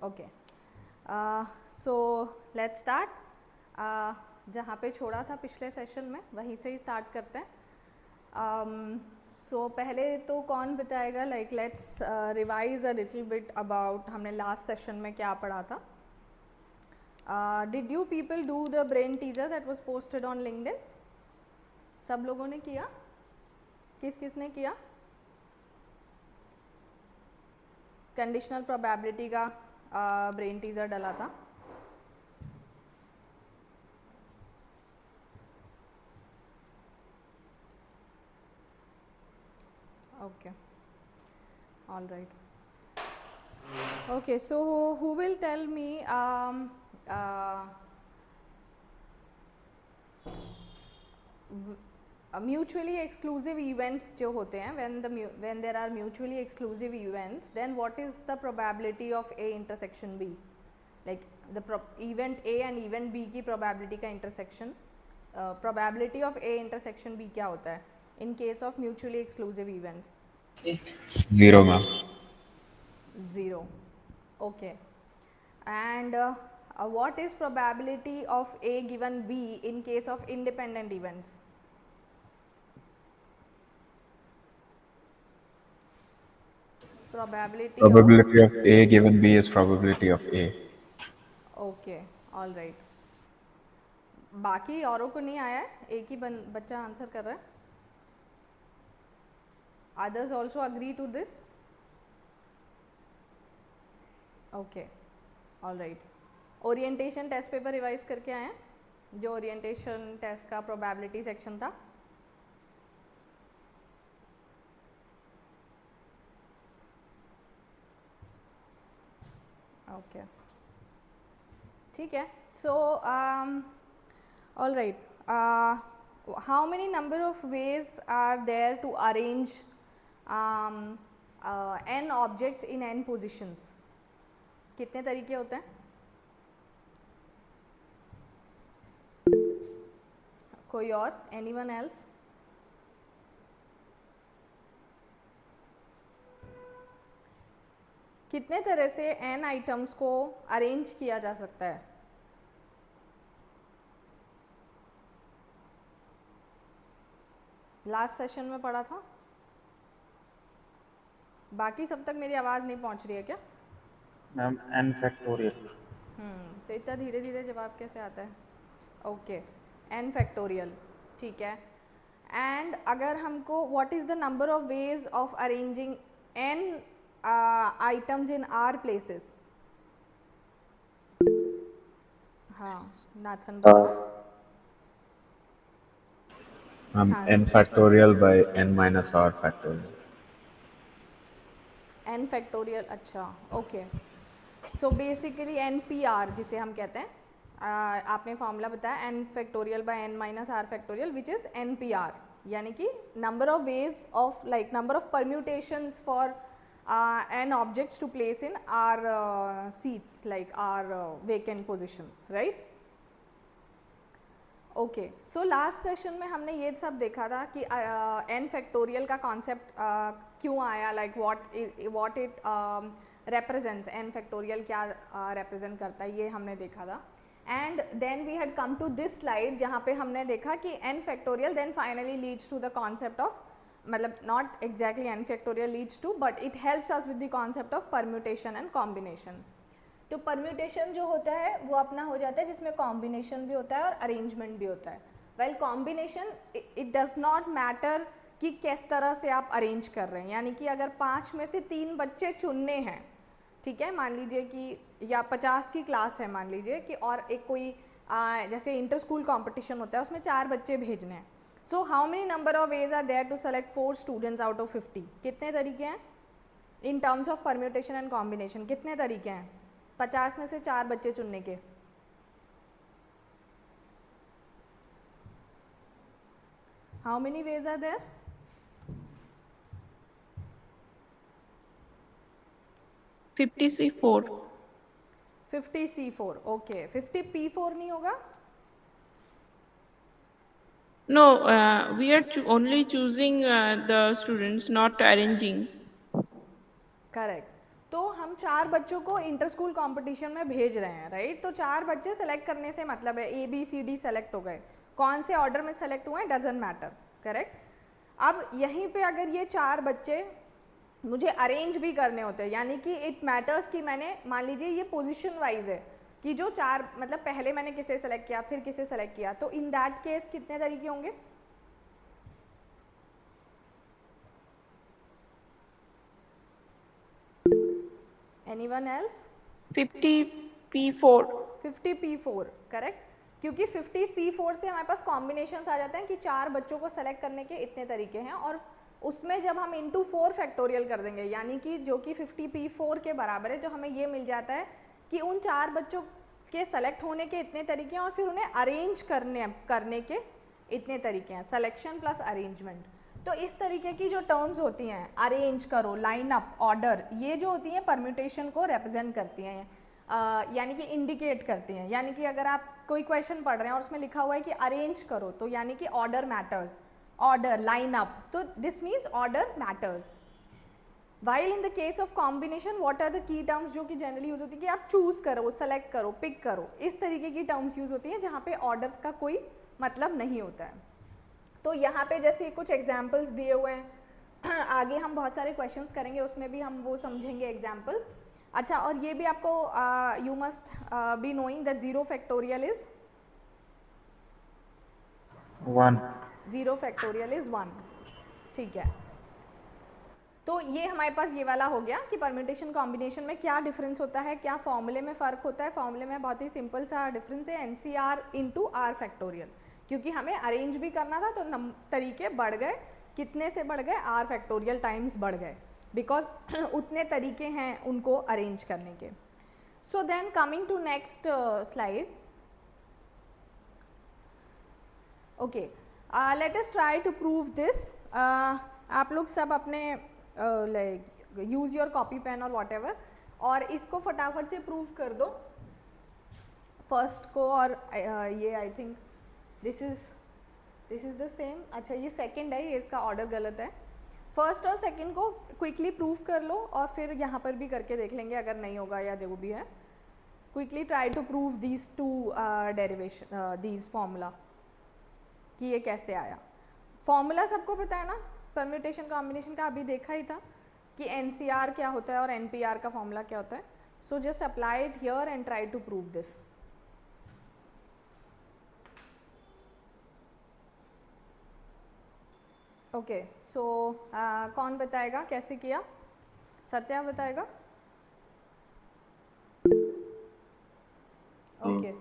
Okay, so let's start. जहाँ पे छोड़ा था पिछले सेशन में वहीं से ही स्टार्ट करते हैं. सो पहले तो कौन बताएगा, like let's revise a little bit about हमने लास्ट सेशन में क्या पढ़ा था. Did you people do the brain teaser that was posted on LinkedIn? सब लोगों ने किया? किस किस ने किया? कंडीशनल प्रोबेबिलिटी का ब्रेन टीजर डला था. Okay, all right. Okay, so who will tell me mutually exclusive events जो होते हैं, when there are mutually exclusive events, then what is the probability of A intersection B? Like the event A and event B की probability का intersection, probability of A intersection B क्या होता है in case of mutually exclusive events? 0 ma'am. 0. Okay. And what is probability of A given B in case of independent events? Probability Probability of A given B is probability of A. Okay, all right. बाकी औरों को नहीं आया है, एक ही बच्चा answer कर रहा है. Others also agree to this? Okay, all right. Orientation test paper revise करके आए हैं, जो ओरिएंटेशन टेस्ट का प्रोबेबिलिटी सेक्शन था. ओके, ठीक है. सो all right, how many number of ways are there to arrange n objects in n positions? कितने तरीके होते हैं? कोई और? anyone else? कितने तरह से n आइटम्स को अरेंज किया जा सकता है? लास्ट सेशन में पढ़ा था. बाकी सब तक मेरी आवाज़ नहीं पहुंच रही है क्या? Ma'am n factorial. तो इतना धीरे धीरे जवाब कैसे आता है? ओके, n फैक्टोरियल, ठीक है. एंड अगर हमको what is the number of ways of arranging n items in are places? हाँ, नाथन बताओ. हाँ, n factorial by n minus r factorial. n factorial. अच्छा, okay. So basically N P R जिसे हम कहते हैं, आपने फॉर्मूला बताया n factorial by n minus R factorial which is N P R, यानी कि number of ways of like number of permutations for n objects to place in R seats like R vacant positions, right? Okay, so last session में हमने ये सब देखा था कि n factorial का कॉन्सेप्ट क्यों आया, like what it represents, n factorial क्या represent करता है, ये हमने देखा था. And then we had come to this slide जहाँ पे हमने देखा कि n factorial then finally leads to the concept of, मतलब not exactly n factorial leads to, but it helps us with the concept of permutation and combination. तो permutation जो होता है वो अपना हो जाता है जिसमें कॉम्बिनेशन भी होता है और अरेंजमेंट भी होता है. Well combination it does not matter कि किस तरह से आप अरेंज कर रहे हैं, यानी कि अगर 5 में से 3 बच्चे चुनने हैं, ठीक है, मान लीजिए कि या 50 की क्लास है मान लीजिए कि, और एक कोई जैसे इंटर स्कूल कॉम्पिटिशन होता है उसमें 4 बच्चे भेजने हैं. So how many number of ways are there to select 4 students out of 50? कितने तरीके हैं in terms of permutation and combination? कितने तरीके हैं 50 में से 4 बच्चे चुनने के? How many ways are there? 50C4. 50C4. Okay, 50P4 नहीं होगा? No, we are only choosing the students, not arranging. Correct. तो हम 4 बच्चों को इंटर स्कूल कॉम्पिटिशन में भेज रहे हैं, राइट। तो 4 बच्चे सेलेक्ट करने से मतलब है A B C D select हो गए, कौन से ऑर्डर में सेलेक्ट हुए डजेंट मैटर, करेक्ट। अब यहीं पे अगर ये 4 बच्चे मुझे अरेंज भी करने होते हैं, यानी कि इट मैटर्स कि मैंने मान लीजिए ये पोजीशन वाइज है कि जो 4 मतलब पहले मैंने किसे सेलेक्ट किया फिर किसे सेलेक्ट किया, तो इन दैट केस कितने तरीके होंगे? Anyone else? 50p4. 50p4 correct, क्योंकि 50c4 से हमारे पास कॉम्बिनेशंस आ जाते हैं कि 4 बच्चों को सेलेक्ट करने के इतने तरीके हैं, और उसमें जब हम इंटू 4 फैक्टोरियल कर देंगे यानी कि जो कि 50p4 के बराबर है, तो हमें ये मिल जाता है कि उन 4 बच्चों के सेलेक्ट होने के इतने तरीके हैं और फिर उन्हें अरेंज करने के इतने तरीके हैं, सिलेक्शन प्लस अरेंजमेंट। तो इस तरीके की जो टर्म्स होती हैं, अरेंज करो, लाइन अप, ऑर्डर, ये जो होती हैं परम्यूटेशन को रिप्रेजेंट करती हैं, यानी कि इंडिकेट करती हैं। यानी कि अगर आप कोई क्वेश्चन पढ़ रहे हैं और उसमें लिखा हुआ है कि अरेंज करो, तो यानी कि order matters, order, line up, तो this means order matters. While in the case of combination what are the key terms जो कि जनरली यूज होती है कि आप चूज करो, सेलेक्ट करो, पिक करो, इस तरीके की टर्म्स यूज होती हैं जहाँ पे ऑर्डर्स का कोई मतलब नहीं होता है। तो यहाँ पे जैसे कुछ एग्जाम्पल्स दिए हुए हैं, आगे हम बहुत सारे क्वेश्चंस करेंगे उसमें भी हम वो समझेंगे एग्जाम्पल्स। अच्छा, और ये भी आपको you must be knowing that 0 factorial is 1. 0 factorial is 1, ठीक है। तो ये हमारे पास ये वाला हो गया कि परम्यूटेशन कॉम्बिनेशन में क्या डिफरेंस होता है, क्या फॉर्मूले में फ़र्क होता है। फॉर्मूले में बहुत ही सिंपल सा डिफरेंस है, NCR इंटू आर फैक्टोरियल, क्योंकि हमें अरेंज भी करना था तो तरीके बढ़ गए, कितने से बढ़ गए, आर फैक्टोरियल टाइम्स बढ़ गए, बिकॉज उतने तरीके हैं उनको अरेंज करने के। So then coming to next slide, okay, let us try to prove this. आप लोग सब अपने like use your copy pen और वॉट एवर, और इसको फटाफट से प्रूव कर दो फर्स्ट को, और ये I think this is the same. अच्छा, ये सेकंड है, ये इसका ऑर्डर गलत है। फर्स्ट और सेकंड को क्विकली प्रूव कर लो और फिर यहाँ पर भी करके देख लेंगे, अगर नहीं होगा या जो भी है। Quickly try to prove these two derivation, these formula, कि ये कैसे आया। फॉर्मूला सबको पता है ना, परम्यूटेशन कॉम्बिनेशन का अभी देखा ही था कि NCR क्या होता है और NPR का फॉर्मूला क्या होता है। So just apply it here and try to prove this. Okay, so कौन बताएगा कैसे किया? सत्या बताएगा? ओके,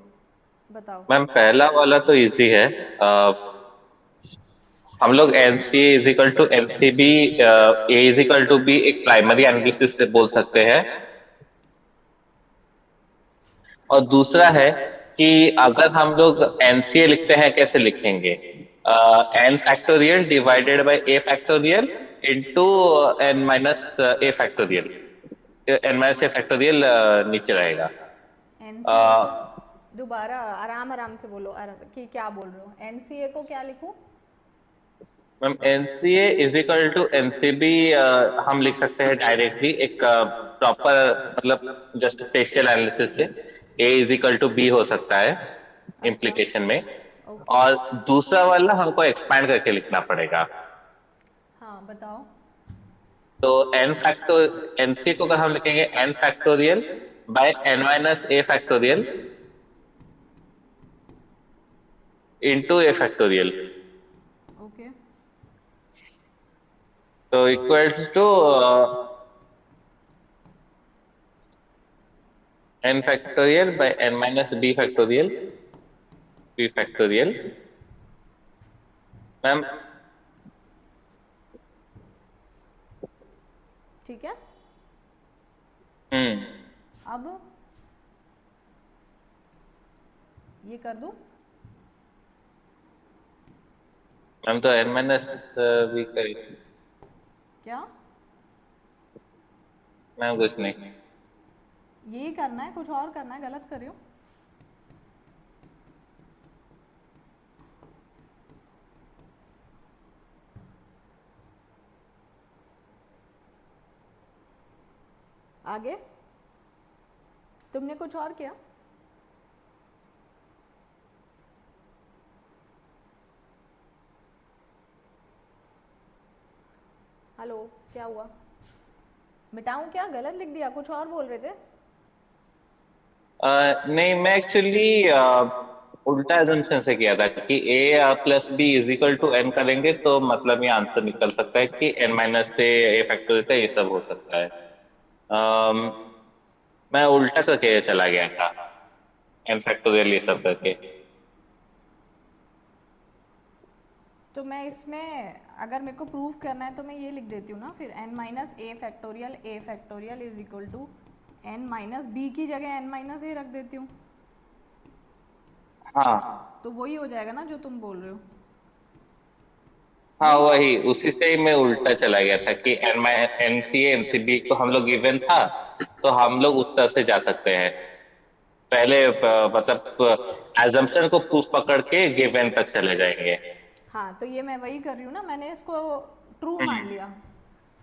बताओ। मैम पहला वाला तो इजी है। हम लोग NCA is equal to MCB, A is equal to B एक प्राइमरी एनालिसिस से बोल सकते हैं। और दूसरा है कि अगर हम लोग NCA लिखते हैं कैसे लिखेंगे, n factorial divided by a factorial into n minus a factorial, n minus a factorial नीचे रहेगा। NCA को दोबारा आराम आराम से बोलो, कि क्या बोल रहे हो? NCA को क्या लिखूं? Ma'am NCA is equal to MCB हम लिख सकते हैं डायरेक्टली एक प्रॉपर मतलब जस्ट स्पेशल एनालिसिस से A is equal to B हो सकता है इम्प्लीकेशन में। ओके, और दूसरा वाला हमको एक्सपैंड करके लिखना पड़ेगा। हाँ बताओ। तो n फैक्टो NCA को अगर हम लिखेंगे n factorial by n minus a factorial into a factorial, okay, तो equals to n factorial by n minus b factorial, b factorial। Ma'am ठीक है। हम्म अब ये कर दूं? मैम तो n माइनस b करी क्या मैम, कुछ नहीं। यही करना है, कुछ और करना है? गलत कर रही हो। आगे तुमने कुछ और किया? हेलो, क्या हुआ? मिटाऊं क्या? गलत लिख दिया, कुछ और बोल रहे थे। नहीं, मैं एक्चुअली उल्टा एजम्पशन से किया था कि a plus B is equal to n करेंगे तो मतलब ये आंसर निकल सकता है कि n माइनस से a फैक्टोरियल का ये सब हो सकता है। अम, मैं उल्टा करके चला गया था, n फैक्टोरियल ये सब करके। तो मैं इसमें अगर मेरे को प्रूव करना है तो मैं ये लिख देती हूँ ना फिर, n minus A factorial is equal to n minus B की जगह n माइनस ए रख देती हूँ, हाँ तो वही हो जाएगा ना जो तुम बोल रहे हो। हाँ, यही तो। वही उसी से ही मैं उल्टा चला गया था कि N C N C B को हम लोग गिवन था, तो हम लोग उस तरह से जा सकते हैं। पहले मतलब एजम्पशन को प्रूफ पकड़ के गिवन तक चले जाएंगे। हाँ, तो ये मैं वही कर रही हूँ ना, मैंने इसको ट्रू मान लिया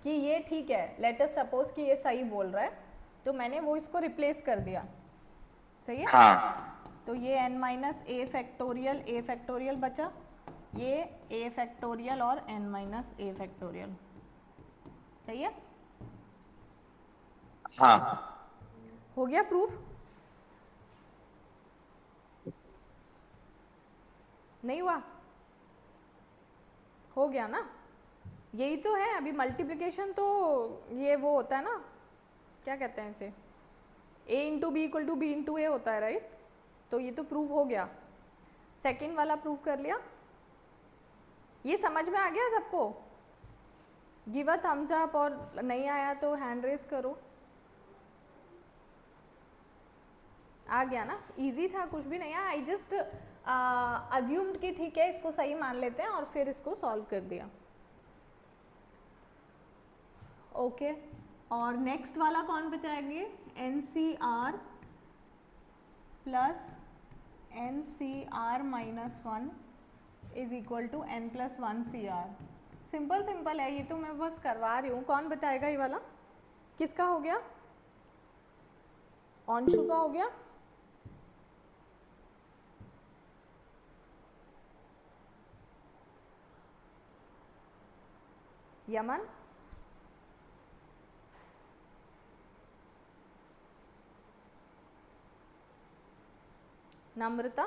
कि ये ठीक है। लेट अस सपोज कि ये सही बोल रहा है, तो मैंने वो इसको रिप्लेस कर दिया। सही है। हाँ तो ये n माइनस ए फैक्टोरियल बचा, ये a फैक्टोरियल और n माइनस ए फैक्टोरियल। सही है। हाँ हो गया प्रूफ? नहीं हुआ? हो गया ना? यही तो है। अभी मल्टीप्लिकेशन तो ये वो होता है ना, क्या कहते हैं इसे, a into B equal to B into A होता है, राइट? तो ये तो प्रूव हो गया। सेकेंड वाला प्रूव कर लिया। ये समझ में आ गया सबको? गिव अ थम्स अप, और नहीं आया तो हैंड रेस करो। आ गया ना? इजी था, कुछ भी नहीं आया। आई जस्ट अज्यूम्ड कि ठीक है, इसको सही मान लेते हैं और फिर इसको सॉल्व कर दिया। ओके और नेक्स्ट वाला कौन बताएंगे? N C R plus N C R minus one is equal to N plus one C R. Simple simple है, ये तो मैं बस करवा रही हूँ। कौन बताएगा ये वाला? किसका हो गया? अंशु का हो गया। यमन, नम्रता,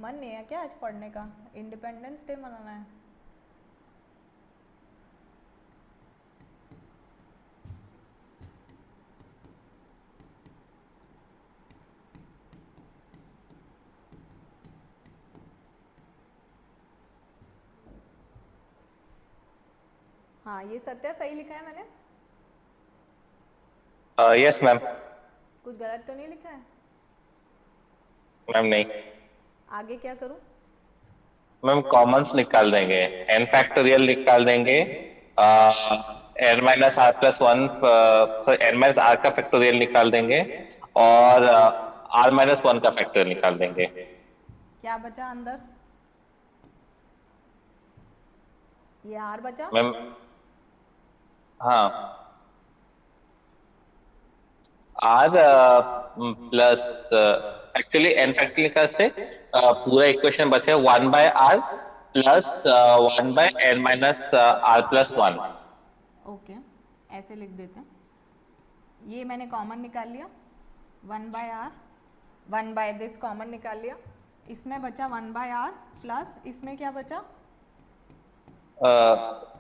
मन नहीं है क्या आज पढ़ने का? इंडिपेंडेंस डे मनाना है। हाँ, ये सत्या सही लिखा है मैंने? Yes ma'am. कुछ गलत तो नहीं लिखा है? मैम नहीं, आगे क्या करूं? मैम कॉमन्स निकाल देंगे, एन फैक्टोरियल निकाल देंगे, N minus R plus one, N minus R का फैक्टोरियल निकाल देंगे, और आर माइनस वन का फैक्टोरियल निकाल देंगे। क्या बचा अंदर? ये आर बचा। मैम हाँ, R plus actually N factorial से पूरा इक्वेशन बचे one by R plus one by N minus R plus one. Okay, ऐसे लिख देते हैं। ये मैंने कॉमन निकाल लिया, one by R, one by this common निकाल लिया। इसमें बचा वन बाय आर प्लस इसमें क्या बचा?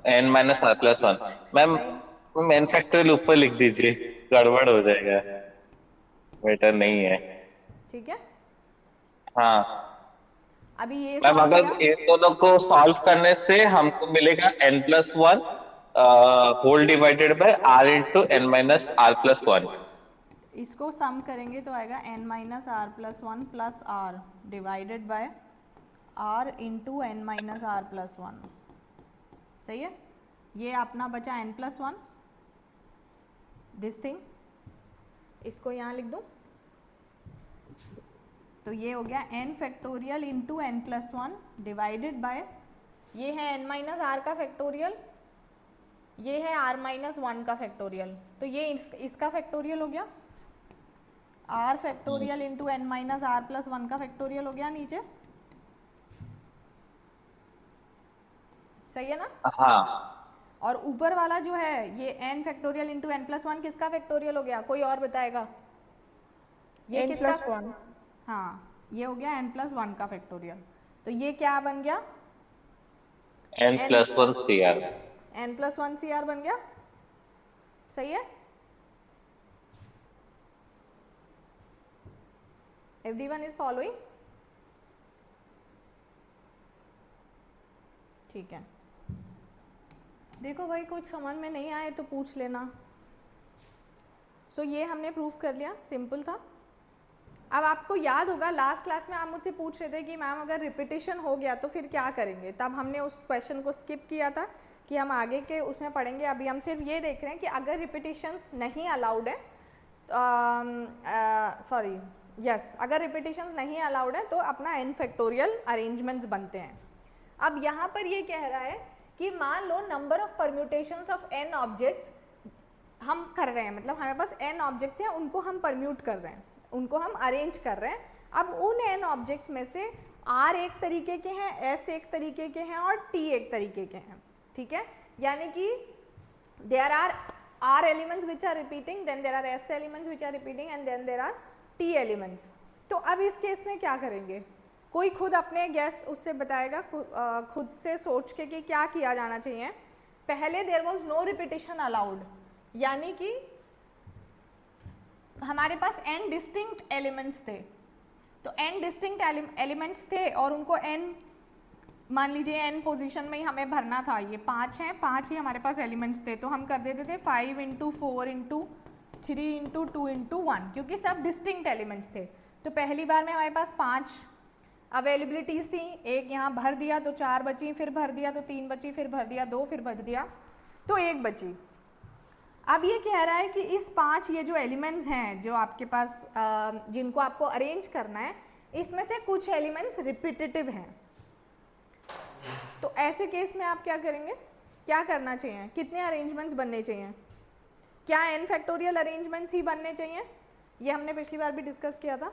N minus R plus one. Ma'am ma'am N factorial ऊपर लिख दीजिए, गड़बड़ हो जाएगा, बेटर नहीं है। ठीक है। हाँ अभी ये मैम, सॉल्व अगर किया। इन दोनों को सॉल्व करने से हमको मिलेगा N plus one whole divided by R into N minus R plus one. इसको सम करेंगे तो आएगा n minus R plus one plus R divided by R into N minus R plus one. सही है। ये अपना बचा n plus one, this thing, इसको यहाँ लिख दूँ। तो ये हो गया n factorial into N plus one divided by, ये है n माइनस आर का फैक्टोरियल, ये है r माइनस वन का फैक्टोरियल, तो ये इसका फैक्टोरियल हो गया, r factorial into N minus R plus one का फैक्टोरियल हो गया नीचे, सही है ना। हाँ, और ऊपर वाला जो है ये n factorial into N plus one किसका फैक्टोरियल हो गया, कोई और बताएगा, ये n किसका? plus 1. हाँ, ये हो गया n प्लस वन का फैक्टोरियल, तो ये क्या बन गया, n plus 1 CR. n plus one C R बन गया, सही है। एवरीवन इज फॉलोइंग, ठीक है। देखो भाई कुछ समझ में नहीं आए तो पूछ लेना। सो ये हमने प्रूफ कर लिया, सिंपल था। अब आपको याद होगा लास्ट क्लास में आप मुझसे पूछ रहे थे कि मैम अगर रिपीटिशन हो गया तो फिर क्या करेंगे, तब हमने उस क्वेश्चन को स्किप किया था कि हम आगे के उसमें पढ़ेंगे। अभी हम सिर्फ ये देख रहे हैं कि अगर रिपीटिशंस नहीं अलाउड है, सॉरी यस, अगर रिपीटिशंस नहीं अलाउड है तो अपना n फैक्टोरियल अरेंजमेंट्स बनते हैं। अब यहाँ पर ये कह रहा है कि मान लो number of permutations of n objects हम कर रहे हैं, मतलब हमारे पास n ऑब्जेक्ट्स हैं, उनको हम परम्यूट कर रहे हैं, उनको हम अरेंज कर रहे हैं। अब उन n ऑब्जेक्ट्स में से r एक तरीके के हैं, s एक तरीके के हैं और t एक तरीके के हैं, ठीक है। यानी कि there are r elements which are repeating, then there are s elements which are repeating and then there are t elements. तो अब इस केस में क्या करेंगे, कोई खुद अपने गैस उससे बताएगा, खुद से सोच के कि क्या किया जाना चाहिए। पहले there was no repetition allowed, यानी कि हमारे पास n डिस्टिंक्ट एलिमेंट्स थे, तो n डिस्टिंक्ट एलिमेंट्स थे और उनको n, मान लीजिए n पोजीशन में ही हमें भरना था, ये 5 हैं, 5 ही हमारे पास एलिमेंट्स थे, तो हम कर देते थे 5 इंटू 4 इंटू 3 इंटू 2 इंटू 1, क्योंकि सब डिस्टिंक्ट एलिमेंट्स थे। तो पहली बार में हमारे पास 5 अवेलेबिलिटीज़ थी, एक यहाँ भर दिया तो 4 बची, फिर भर दिया तो 3 बची, फिर भर दिया 2, फिर भर दिया तो 1 बची। अब ये कह रहा है कि इस 5 ये जो एलिमेंट्स हैं जो आपके पास जिनको आपको अरेंज करना है, इसमें से कुछ एलिमेंट्स रिपीटेटिव हैं। तो ऐसे केस में आप क्या करेंगे, क्या करना चाहिए, कितने अरेंजमेंट्स बनने चाहिए, क्या n फैक्टोरियल अरेंजमेंट्स ही बनने चाहिए, ये हमने पिछली बार भी डिस्कस किया था।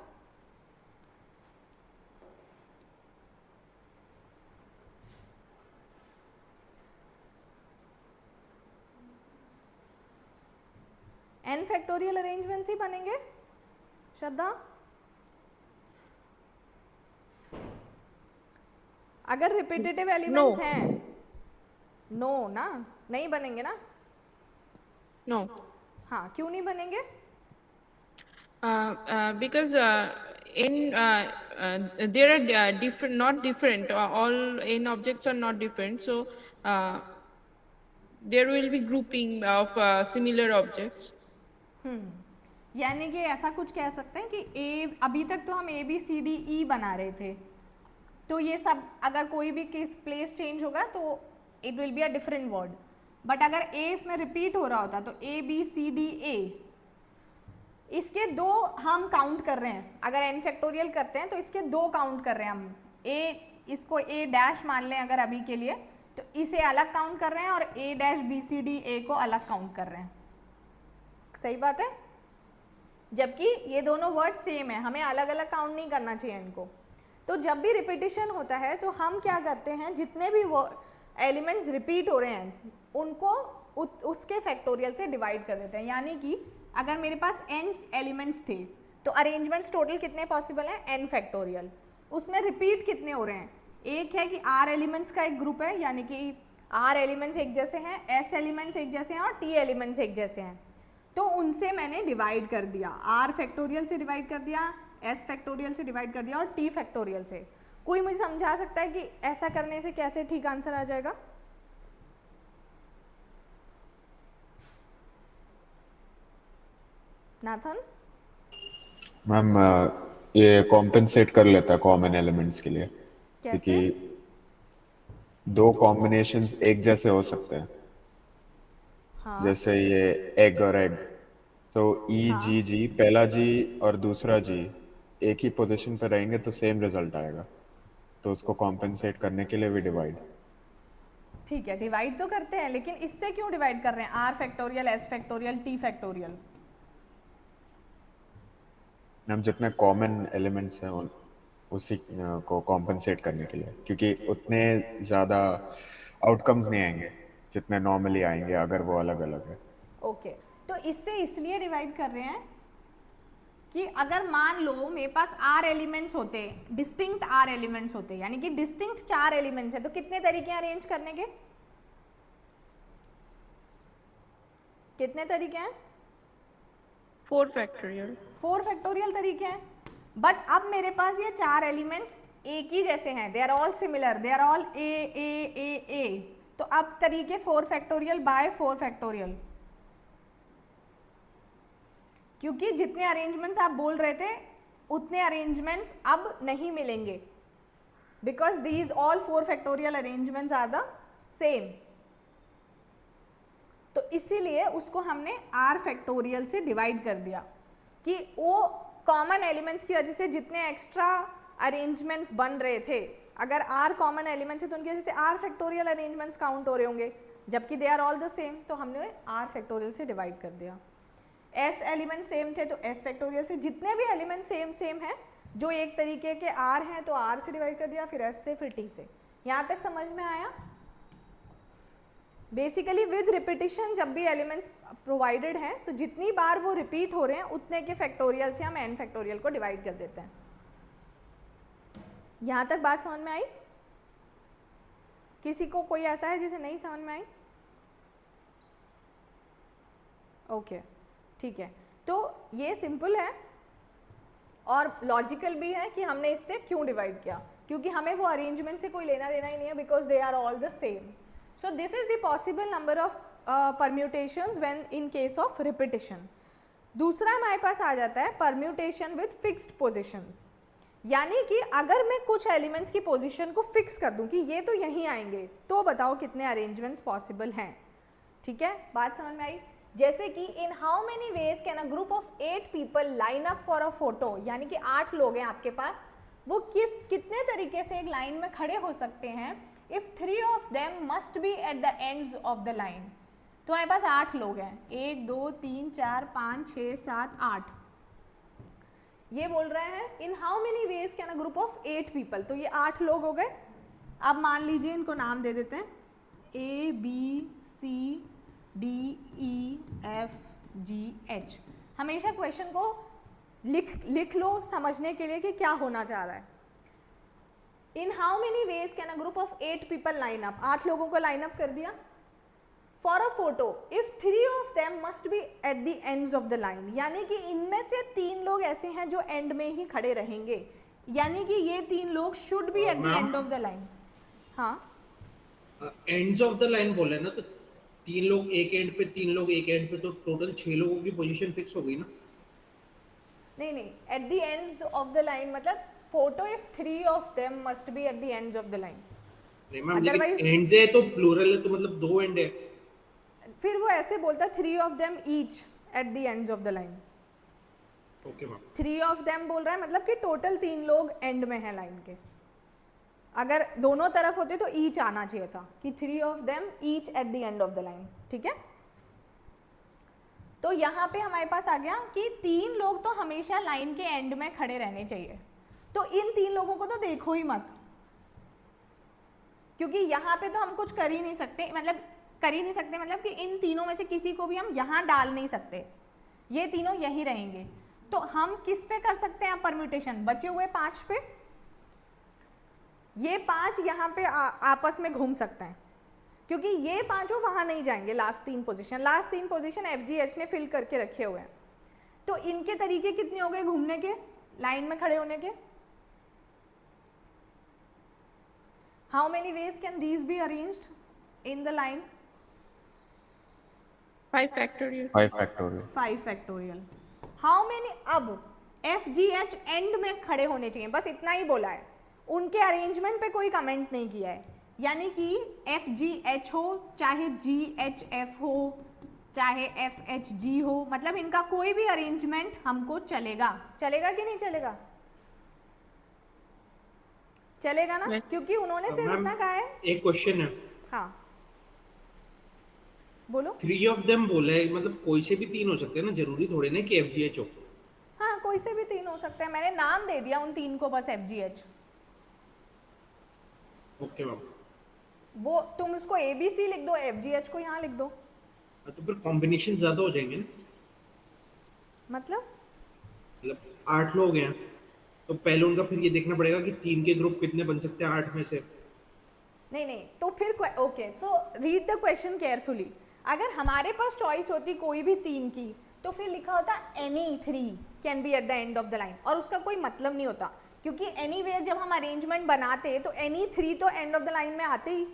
n फैक्टोरियल अरेंजमेंट्स ही बनेंगे श्रद्धा, अगर रिपीटेटिव एलिमेंट्स हैं। नो ना, नहीं बनेंगे ना। No, हाँ, क्यों नहीं बनेंगे? because there are different, not different. All n objects are not different, so there will be grouping of similar objects. यानी कि ऐसा कुछ कह सकते हैं कि ए, अभी तक तो हम ए बी सी डी ई बना रहे थे, तो ये सब अगर कोई भी केस प्लेस चेंज होगा तो it will be a different word. But अगर ए इसमें रिपीट हो रहा होता तो ए बी सी डी ए, इसके 2 हम काउंट कर रहे हैं। अगर n फैक्टोरियल करते हैं तो इसके 2 काउंट कर रहे हैं हम, ए इसको ए डैश मान लें अगर अभी के लिए, तो इसे अलग काउंट कर रहे हैं और A dash B C D A को अलग काउंट कर रहे हैं, सही बात है। जबकि ये दोनों वर्ड सेम है, हमें अलग अलग काउंट नहीं करना चाहिए इनको। तो जब भी रिपीटिशन होता है तो हम क्या करते हैं, जितने भी एलिमेंट्स रिपीट हो रहे हैं उनको उसके फैक्टोरियल से डिवाइड कर देते हैं। यानी कि अगर मेरे पास n एलिमेंट्स थे तो अरेंजमेंट्स टोटल कितने पॉसिबल हैं, n फैक्टोरियल। उसमें रिपीट कितने हो रहे हैं, एक है कि r एलिमेंट्स का एक ग्रुप है, यानी कि r एलिमेंट्स एक जैसे हैं, s एलिमेंट्स एक जैसे हैं और t एलिमेंट्स एक जैसे हैं, तो उनसे मैंने डिवाइड कर दिया, r फैक्टोरियल से डिवाइड कर दिया, s फैक्टोरियल से डिवाइड कर दिया और t फैक्टोरियल से। कोई मुझे समझा सकता है कि ऐसा करने से कैसे ठीक आंसर आ जाएगा? नाथन? मैम ये कॉम्पेंसेट कर लेता है कॉमन एलिमेंट्स के लिए, कैसे? क्योंकि 2 कॉम्बिनेशंस एक जैसे हो सकते हैं। हाँ, जैसे ये एग और एग, तो ई जी जी, पहला जी और दूसरा जी एक ही पोजीशन पे रहेंगे तो सेम रिजल्ट आएगा, तो उसको कॉम्पेंसेट करने के लिए भी डिवाइड। ठीक है, डिवाइड तो करते हैं, लेकिन इससे क्यों डिवाइड कर रहे हैं? R factorial, S factorial, T factorial. हम जितने कॉमन एलिमेंट्स हैं उसी को कॉम्पेंसेट करने के लिए, क्योंकि उतने ज़्यादा आउटकम्स नहीं आएंगे जितने नॉर्मली आएंगे अगर वो अलग अलग है। ओके, तो इससे इसलिए डिवाइड कर रहे हैं कि अगर मान लो मेरे पास आर एलिमेंट्स होते, डिस्टिंक्ट आर एलिमेंट्स होते, यानी कि डिस्टिंक्ट 4 एलिमेंट्स है, तो कितने तरीके हैं अरेंज करने के? कितने तरीके हैं? 4 factorial. 4 फैक्टोरियल तरीके हैं। बट अब मेरे पास ये 4 एलिमेंट्स एक ही जैसे हैं, they are all similar, they are all A, तो अब तरीके 4 फैक्टोरियल बाय 4 फैक्टोरियल, क्योंकि जितने अरेंजमेंट्स आप बोल रहे थे उतने अरेंजमेंट्स अब नहीं मिलेंगे, because these all 4 factorial arrangements are the same. तो इसीलिए उसको हमने आर फैक्टोरियल से डिवाइड कर दिया कि वो कॉमन एलिमेंट्स की वजह से जितने एक्स्ट्रा अरेंजमेंट्स बन रहे थे, अगर आर कॉमन एलिमेंट्स है तो उनकी वजह से आर फैक्टोरियल अरेंजमेंट्स काउंट हो रहे होंगे, जबकि they are all the same, तो हमने आर फैक्टोरियल से डिवाइड कर दिया। एस एलिमेंट सेम थे तो एस फैक्टोरियल से, जितने भी एलिमेंट सेम हैं जो एक तरीके के आर हैं तो आर से डिवाइड कर दिया, फिर एस से, फिर टी से। यहाँ तक समझ में आया? बेसिकली विद रिपीटिशन जब भी एलिमेंट्स प्रोवाइडेड हैं तो जितनी बार वो रिपीट हो रहे हैं उतने के फैक्टोरियल से हम एन फैक्टोरियल को डिवाइड कर देते हैं। यहाँ तक बात समझ में आई? किसी को कोई ऐसा है जिसे नहीं समझ में आई? ओके, ठीक है, तो ये सिंपल है और लॉजिकल भी है कि हमने इससे क्यों डिवाइड किया, क्योंकि हमें वो अरेंजमेंट से कोई लेना देना ही नहीं है, because they are all the same. So this is the possible number of permutations when in case of repetition. दूसरा हमारे पास आ जाता है permutation with fixed positions, यानी कि अगर मैं कुछ एलिमेंट्स की पोजीशन को फिक्स कर दूं कि ये तो यहीं आएंगे, तो बताओ कितने अरेंजमेंट्स पॉसिबल हैं। ठीक है, बात समझ में आई? जैसे कि इन how many ways can a group of 8 people line up for a photo, यानी कि 8 लोग हैं आपके पास, वो कितने तरीके से एक लाइन में खड़े हो सकते हैं if 3 of them must be at the ends of the line। तो हमारे पास 8 लोग हैं, 1 2 3 4 5 6 7 8। ये बोल रहे हैं in how many ways can a group of 8 people, तो ये 8 लोग हो गए। अब मान लीजिए इनको नाम दे देते हैं A B C D E F G H। हमेशा क्वेश्चन को लिख लो समझने के लिए कि क्या होना चाह रहा है। In how many ways can a group of 8 people line up? 8 लोगों को लाइन अप कर दिया for a photo if 3 of them must be at the ends of the line, यानी कि इनमें से 3 लोग ऐसे हैं जो एंड में ही खड़े रहेंगे, यानी कि ये 3 लोग should be at the end of the line। हाँ, एंड्स ऑफ द लाइन बोले ना, तो 3 लोग एक एंड पे 3 लोग एक एंड पे, तो टोटल 6 लोगों की पोजीशन फिक्स हो गई ना। नहीं, at the ends of the line मतलब photo if 3 of them must be at the ends of the line। नहीं मैम, Otherwise- लेकिन एंड्स है तो प्लूरल है, तो मतलब 2 एंड है। फिर वो ऐसे बोलता 3 of them each at the ends of the line। Okay ma'am, 3 of them बोल रहा है मतलब कि टोटल 3 लोग एंड में हैं लाइन के। अगर दोनों तरफ होते तो ईच आना चाहिए था कि 3 of them each at the end of the line। ठीक है, तो यहाँ पे हमारे पास आ गया कि 3 लोग तो हमेशा लाइन के एंड में खड़े रहने चाहिए, तो इन 3 लोगों को तो देखो ही मत, क्योंकि यहाँ पे तो हम कुछ कर ही नहीं सकते, मतलब कि इन तीनों में से किसी को भी हम यहाँ डाल नहीं सकते, ये तीनों यहीं रहेंगे। तो हम किस पे कर सकते हैं परम्यूटेशन? बचे हुए 5 पे। ये 5 यहाँ पे आपस में घूम सकते हैं, क्योंकि ये 5 वहाँ नहीं जाएंगे। Last 3 position F G H ने फिल करके रखे हुए हैं, तो इनके तरीके कितने हो गए घूमने के, लाइन में खड़े होने के? How many ways can these be arranged in the line? 5 factorial. 5 factorial. 5 factorial. How many? अब एफ जी एच एंड में खड़े होने चाहिए, बस इतना ही बोला है, उनके अरेंजमेंट पे कोई कमेंट नहीं किया है, यानी कि एफ जी एच हो चाहे जी एच एफ हो चाहे एफ एच जी हो, मतलब इनका कोई भी अरेंजमेंट हमको चलेगा कि नहीं चलेगा? चलेगा ना? Yes. क्योंकि उन्होंने सिर्फ मैम, इतना कहा है। एक क्वेश्चन है, हाँ बोलो। 3 ऑफ देम बोला है, मतलब कोई से भी 3 हो सकते हैं ना, जरूरी थोड़ी ना कि FGH हो। हाँ कोई से भी 3 हो सकते हैं, मैंने नाम दे दिया उन 3 को बस FGH। Okay ma'am. वो तुम उसको ABC लिख दो, FGH को यहाँ लिख दो। तो फिर कॉम्बिनेशन ज्यादा हो जाएंगे ना, मतलब 8 लोग हैं तो पहले उनका फिर ये देखना पड़ेगा कि 3 के ग्रुप कितने बन सकते हैं 8 में से। नहीं तो फिर okay, so read the question carefully. अगर हमारे पास चॉइस होती कोई भी 3 की, तो फिर लिखा होता any 3 can be at the end of the line, और उसका कोई मतलब नहीं होता, क्योंकि एनीवेयर जब हम अरेंजमेंट बनाते तो एनी 3 तो एंड ऑफ द लाइन में आते ही।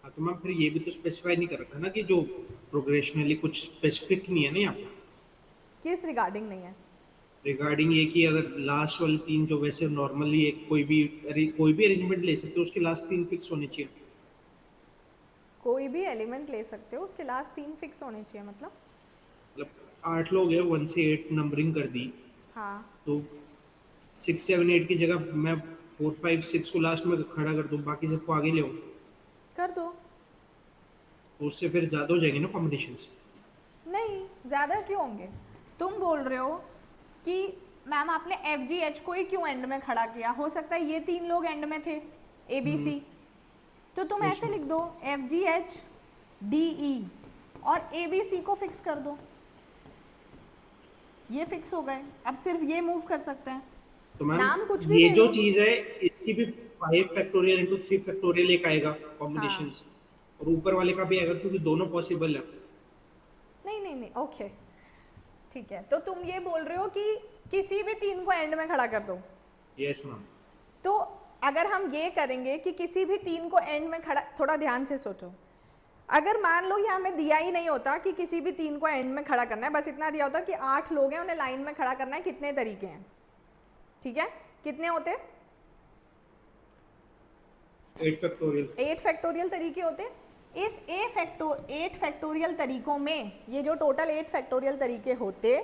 हाँ तो मैम फिर ये भी तो स्पेसिफाई नहीं कर रखा ना कि जो प्रोग्रेशनली कुछ स्पेसिफिक नहीं है ना यहाँ पे किस रिगार्डिंग नहीं है? रिगार्डिंग ये कि अगर लास्ट वाले 3 जो वैसे नॉर्मली एक कोई भी अरेंजमेंट ले सकते हो उसके लास्ट 3 फिक्स होने चाहिए। कोई भी एलिमेंट ले सकते हो, उसके लास्ट 3 फिक्स होने चाहिए, मतलब 8 लोग हैं, 1 से 8 नंबरिंग कर दी, हाँ तो 6 7 8 की जगह मैं 4 5 6 को लास्ट में खड़ा कर दूं, बाकी सबको आगे ले आऊं, कर दो। तो उससे फिर ज्यादा हो जाएंगे ना कॉम्बिनेशंस। नहीं ज़्यादा क्यों होंगे? तुम बोल रहे हो कि मैम आपने FGH को ही क्यों एंड में खड़ा किया, हो सकता है ये 3 लोग एंड में थे ABC, तो तुम ऐसे लिख दो FGH DE और ABC को फिक्स कर दो, ये फिक्स हो गए। अब सिर्फ ये मूव कर सकते हैं, तो मैम नाम कुछ भी ये दे जो दो। चीज है इसकी भी 5 फैक्टोरियल इनटू 3 फैक्टोरियल एक आएगा कॉम्बिनेशंस, और ऊपर वाले का भी आएगा क्योंकि दोनों पॉसिबल है। नहीं ओके ठीक है, तो तुम ये बोल रहे हो कि किसी भी 3 को एंड में खड़ा कर दो। Yes ma'am. तो अगर हम ये करेंगे कि किसी भी 3 को एंड में खड़ा, थोड़ा ध्यान से सोचो, अगर मान लो यहाँ में दिया ही नहीं होता कि किसी भी 3 को एंड में खड़ा करना है, बस इतना दिया होता कि 8 लोग हैं उन्हें लाइन में खड़ा करना है, कितने तरीके हैं, ठीक है, कितने होते? 8 फैक्टोरियल तरीके होते। इस 8 फैक्टोरियल तरीकों में, ये जो टोटल 8 फैक्टोरियल तरीके होते,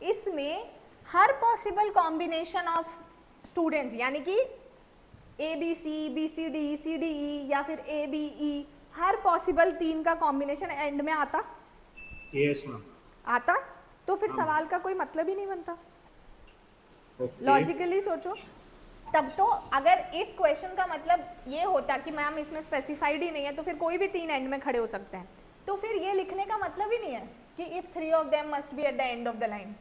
इसमें हर पॉसिबल कॉम्बिनेशन ऑफ स्टूडेंट्स, यानी कि ABC BCD CDE या फिर ABE, हर पॉसिबल 3 का कॉम्बिनेशन एंड में आता। Yes ma'am. आता तो फिर सवाल का कोई मतलब ही नहीं बनता। लॉजिकली सोचो, तब तो अगर इस क्वेश्चन का मतलब ये होता कि मैम इसमें स्पेसिफाइड ही नहीं है, तो फिर कोई भी 3 एंड में खड़े हो सकते हैं, तो फिर ये लिखने का मतलब ही नहीं है कि if 3 of them must be at the end of the line,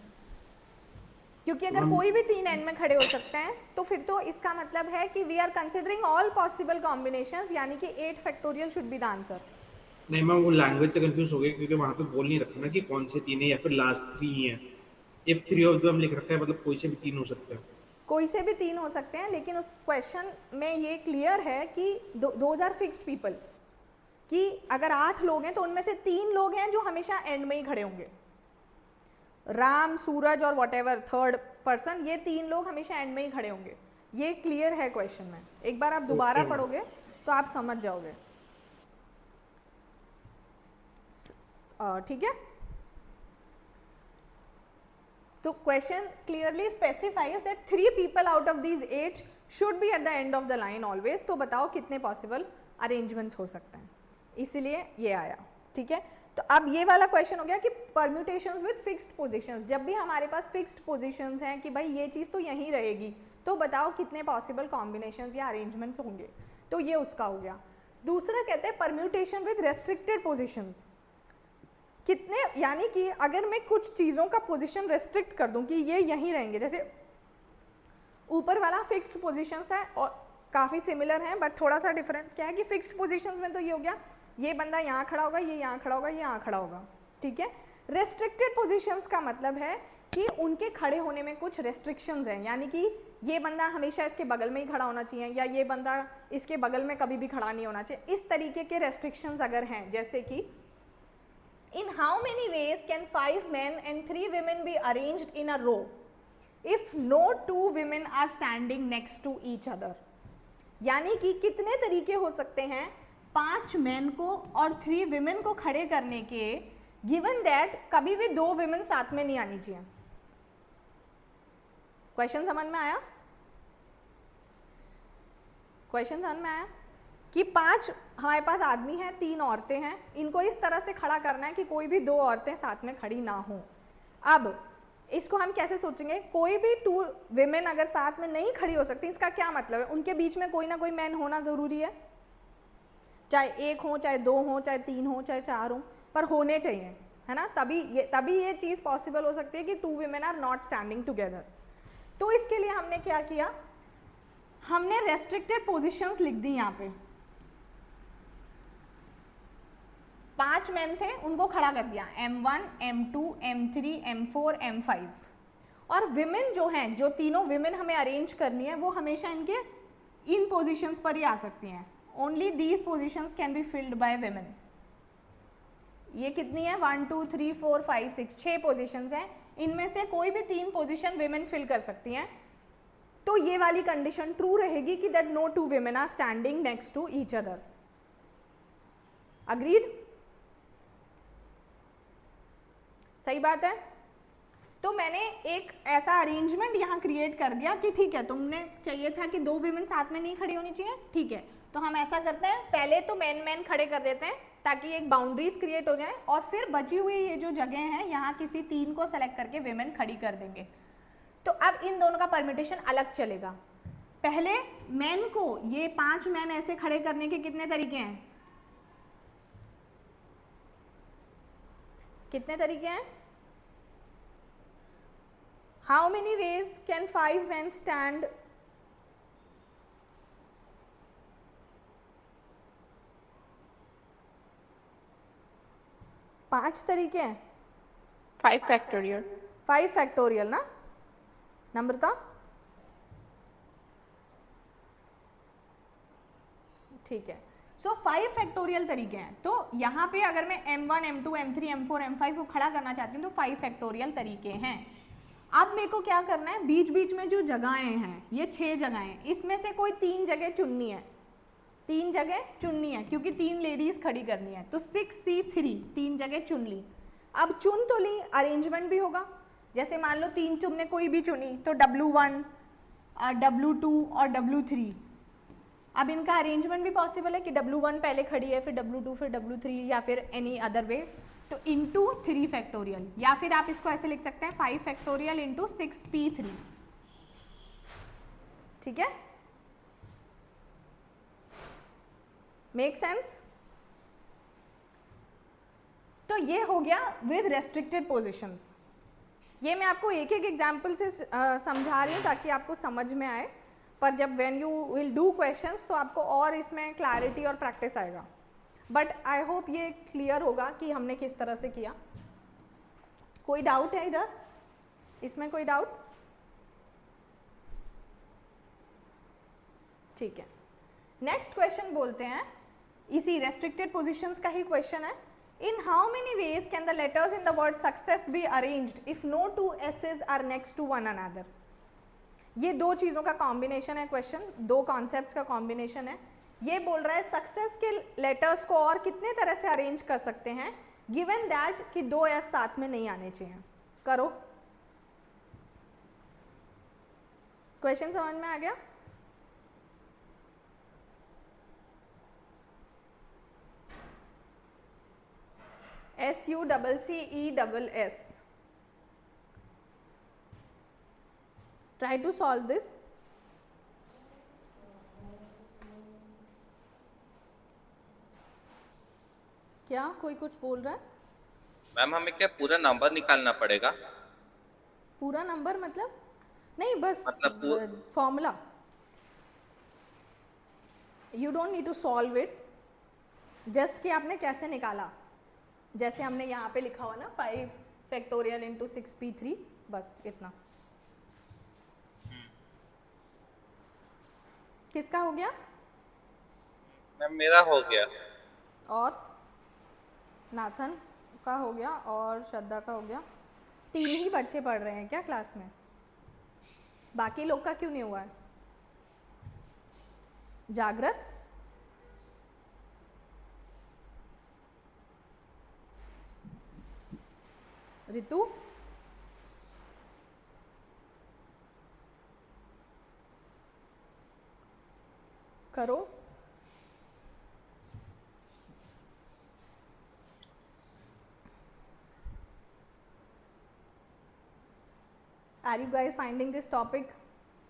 क्योंकि अगर कोई भी 3 एंड में खड़े हो सकते हैं तो फिर तो इसका मतलब है कि we are considering all possible combinations, यानी कि 8 factorial should be the answer. नहीं मैम वो लैंग्वेज से कंफ्यूज हो गए क्योंकि वहाँ पे बोल नहीं रखा ना कि कौन से 3 है या फिर लास्ट 3 ही है। इफ 3 ऑफ देम लिख रखा है मतलब कोई से भी 3 हो सकते हैं। कोई से भी 3 हो सकते हैं, लेकिन उस क्वेश्चन में ये क्लियर है कि दोज आर फिक्स्ड पीपल, कि अगर 8 लोग हैं तो उनमें से 3 लोग हैं जो हमेशा एंड में ही खड़े होंगे, राम सूरज और व्हाटएवर थर्ड पर्सन, ये 3 लोग हमेशा एंड में ही खड़े होंगे। ये क्लियर है क्वेश्चन में, एक बार आप दोबारा पढ़ोगे तो आप समझ जाओगे, ठीक है। तो question clearly specifies that 3 people out of these 8 should be at the end of the line always. तो बताओ कितने पॉसिबल अरेंजमेंट्स हो सकते हैं, इसीलिए ये आया, ठीक है। तो अब ये वाला क्वेश्चन हो गया कि परम्यूटेशंस विद फिक्स्ड पोजीशंस, जब भी हमारे पास फिक्स्ड पोजीशंस हैं कि भाई ये चीज़ तो यहीं रहेगी, तो बताओ कितने पॉसिबल कॉम्बिनेशंस या अरेंजमेंट्स होंगे, तो ये उसका हो गया। दूसरा कहते हैं परम्यूटेशन विद रेस्ट्रिक्टेड पोजीशंस, कितने, यानी कि अगर मैं कुछ चीज़ों का पोजीशन रेस्ट्रिक्ट कर दूं कि ये यहीं रहेंगे, जैसे ऊपर वाला फिक्स्ड पोजीशंस है और काफ़ी सिमिलर हैं, बट थोड़ा सा डिफरेंस क्या है कि फिक्स्ड पोजीशंस में तो ये हो गया ये बंदा यहाँ खड़ा होगा, ये यहाँ खड़ा होगा, ये यहाँ खड़ा होगा, ठीक है। रेस्ट्रिक्टेड पोजीशंस का मतलब है कि उनके खड़े होने में कुछ रेस्ट्रिक्शंस हैं, यानी कि ये बंदा हमेशा इसके बगल में ही खड़ा होना चाहिए, या ये बंदा इसके बगल में कभी भी खड़ा नहीं होना चाहिए, इस तरीके के रेस्ट्रिक्शंस अगर हैं, जैसे कि in how many ways can 5 men and 3 women be arranged in a row if no 2 women are standing next to each other, यानी कि कितने तरीके हो सकते हैं 5 मेन को और 3 विमेन को खड़े करने के, गिवन दैट कभी भी 2 विमेन साथ में नहीं आनी चाहिए। क्वेश्चन समझ में आया? क्वेश्चन समझ में आया कि 5 हमारे पास आदमी हैं, 3 औरतें हैं, इनको इस तरह से खड़ा करना है कि कोई भी 2 औरतें साथ में खड़ी ना हो। अब इसको हम कैसे सोचेंगे, कोई भी 2 विमेन अगर साथ में नहीं खड़ी हो सकती, इसका क्या मतलब है, उनके बीच में कोई ना कोई मैन होना ज़रूरी है, चाहे 1 हो, चाहे 2 हो, चाहे 3 हो, चाहे 4 हो, पर होने चाहिए, है ना, तभी ये चीज़ पॉसिबल हो सकती है कि 2 women are not standing together. तो इसके लिए हमने क्या किया, हमने रेस्ट्रिक्टेड पोजीशंस लिख दी यहाँ पे। 5 मैन थे, उनको खड़ा कर दिया, M1, M2, M3, M4, M5। और विमेन जो हैं, जो तीनों विमेन हमें अरेंज करनी है, वो हमेशा इनके इन पोजीशंस पर ही आ सकती हैं। Only these positions can be filled by women. ये कितनी है, 1 2 3 4 5 6, 6 पोजीशंस हैं, इनमें से कोई भी 3 पोजीशन विमेन फिल कर सकती हैं। तो ये वाली कंडीशन ट्रू रहेगी कि that no 2 women are standing next to each other. Agreed? सही बात है। तो मैंने एक ऐसा अरेंजमेंट यहाँ क्रिएट कर दिया कि ठीक है, तुमने चाहिए था कि 2 विमेन साथ में नहीं खड़ी होनी चाहिए, ठीक है, तो हम ऐसा करते हैं, पहले तो मैन खड़े कर देते हैं ताकि एक बाउंड्रीज क्रिएट हो जाए, और फिर बची हुई ये जो जगह है यहाँ किसी 3 को सेलेक्ट करके विमेन खड़ी कर देंगे। तो अब इन दोनों का परमिटेशन अलग चलेगा। पहले मैन को, ये 5 मैन ऐसे खड़े करने के कितने तरीके हैं, कितने तरीके हैं? How many ways can 5 men stand? पांच तरीके हैं। 5 factorial. 5 फैक्टोरियल ना नम्रता? ठीक है, सो 5 फैक्टोरियल तरीके हैं। तो यहाँ पे अगर मैं M1, M2, M3, M4, M5 को खड़ा करना चाहती हूँ तो 5 फैक्टोरियल तरीके हैं। अब मेरे को क्या करना है, बीच बीच में जो जगहें हैं, ये 6 जगहें, इसमें से कोई 3 जगह चुननी है, 3 जगह चुननी है क्योंकि 3 लेडीज खड़ी करनी है। तो 6C3 3 जगह चुन ली। अब चुन तो ली, अरेंजमेंट भी होगा। जैसे मान लो 3 तुमने कोई भी चुनी, तो W1, W2 और W3। अब इनका अरेंजमेंट भी पॉसिबल है कि W1 पहले खड़ी है, फिर W2, फिर W3, या फिर एनी अदर वे। तो इंटू 3 फैक्टोरियल, या फिर आप इसको ऐसे लिख सकते हैं 5 फैक्टोरियल इंटू 6P3। ठीक है, मेक सेंस? तो ये हो गया विद रेस्ट्रिक्टेड पोजीशंस। ये मैं आपको एक एक एग्जाम्पल से समझा रही हूँ ताकि आपको समझ में आए, पर जब when you will do questions तो आपको और इसमें क्लैरिटी और प्रैक्टिस आएगा। बट आई होप ये क्लियर होगा कि हमने किस तरह से किया। कोई डाउट है इधर, इसमें कोई डाउट? ठीक है, नेक्स्ट क्वेश्चन बोलते हैं, इसी रेस्ट्रिक्टेड पोजीशंस का ही क्वेश्चन है। In how many ways can the letters in the word success be arranged if no 2 S's are next to one another? ये 2 चीज़ों का कॉम्बिनेशन है क्वेश्चन, 2 कॉन्सेप्ट्स का कॉम्बिनेशन है। ये बोल रहा है सक्सेस के लेटर्स को और कितने तरह से अरेंज कर सकते हैं गिवन दैट कि 2 S साथ में नहीं आने चाहिए। करो, क्वेश्चन समझ में आ गया? SUCCESS। Try to solve this. क्या कोई कुछ बोल रहा है? मैम हमें क्या पूरा नंबर निकालना पड़ेगा? पूरा नंबर मतलब नहीं, बस मतलब formula. You don't need to solve it, just कि आपने कैसे निकाला, जैसे हमने यहाँ पे लिखा हुआ ना 5 फैक्टोरियल इंटू 6P3, बस इतना। किसका हो गया? मैम मेरा हो गया। और नाथन का हो गया और श्रद्धा का हो गया। 3 ही बच्चे पढ़ रहे हैं क्या क्लास में? बाकी लोग का क्यों नहीं हुआ है? जागृत, रितु, करो। Are you guys finding this topic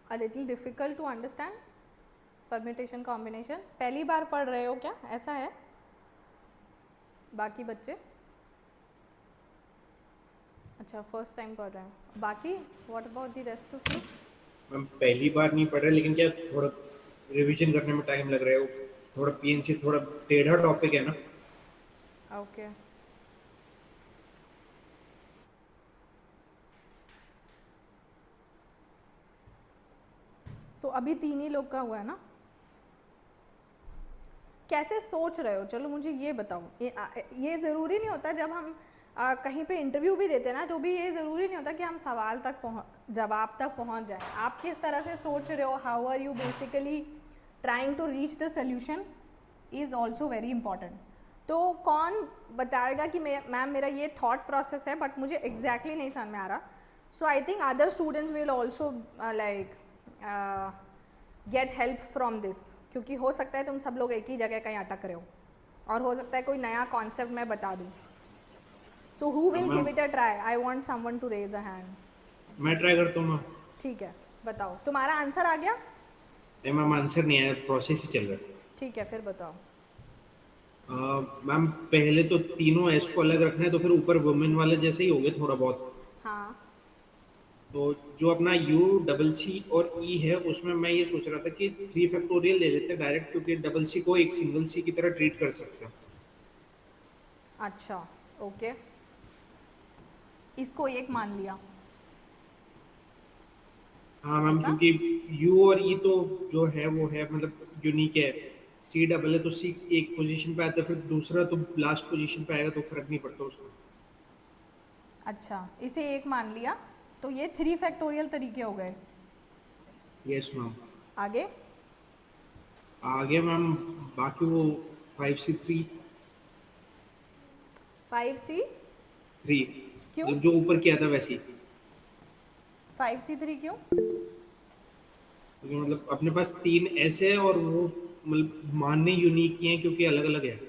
a little difficult to understand? Permutation combination पहली बार पढ़ रहे हो क्या, ऐसा है? बाकी बच्चे अच्छा फर्स्ट टाइम पढ़ रहे हैं। बाकी what about the rest of you? Ma'am पहली बार नहीं पढ़ रहे, लेकिन क्या थोड़ा रिवीजन करने में टाइम लग रहा है। वो थोड़ा पीएनसी थोड़ा टेढ़ा टॉपिक है ना। ओके सो अभी 3 ही लोग का हुआ है ना? कैसे सोच रहे हो? चलो मुझे ये बताओ। ये ज़रूरी नहीं होता जब हम कहीं पे इंटरव्यू भी देते हैं ना, तो भी ये ज़रूरी नहीं होता कि हम सवाल तक जवाब तक पहुंच जाएं। आप किस तरह से सोच रहे हो, how are you basically trying to reach the solution is also very important. तो कौन बताएगा कि मैम मेरा ये थॉट प्रोसेस है बट मुझे एग्जैक्टली नहीं समझ में आ रहा। So I think other students will also like get help from this, क्योंकि हो सकता है तुम सब लोग एक ही जगह कहीं अटक रहे हो और हो सकता है कोई नया कॉन्सेप्ट मैं बता दूँ। So who will give it a try? I want someone to raise a hand. मैं ट्राई करता हूँ मैम। ठीक है बताओ, तुम्हारा आंसर आ गया? नहीं मैम, आंसर नहीं आया, प्रोसेस ही चल रहा है। ठीक है फिर बताओ। मैम पहले तो तीनों एस को अलग रखना है, तो फिर ऊपर वुमेन वाले जैसे ही हो गए थोड़ा बहुत। हाँ तो जो अपना यू डबल सी और ई है, उसमें मैं ये सोच रहा था कि 3 फैक्टोरियल ले लेते हैं डायरेक्ट, क्योंकि डबल सी को एक सिंगल सी की तरह ट्रीट कर सकते हैं। अच्छा ओके, इसको एक मान लिया। हाँ मैम, ऐसा? क्योंकि यू और ई तो जो है वो है मतलब यूनिक है। सी डबल है तो सी एक पोजीशन पे आता है, फिर दूसरा तो लास्ट पोजीशन पे आएगा, तो फर्क नहीं पड़ता उसको। अच्छा इसे एक मान लिया, तो ये 3 फैक्टोरियल तरीके हो गए। Yes ma'am. आगे आगे मैम बाकी वो 5C3 5C3 क्यों? मतलब जो ऊपर किया था वैसे ही। 5C3 क्यों? क्योंकि मतलब अपने पास 3 ऐसे है और वो मतलब मानने यूनिक ही हैं, क्योंकि अलग अलग है।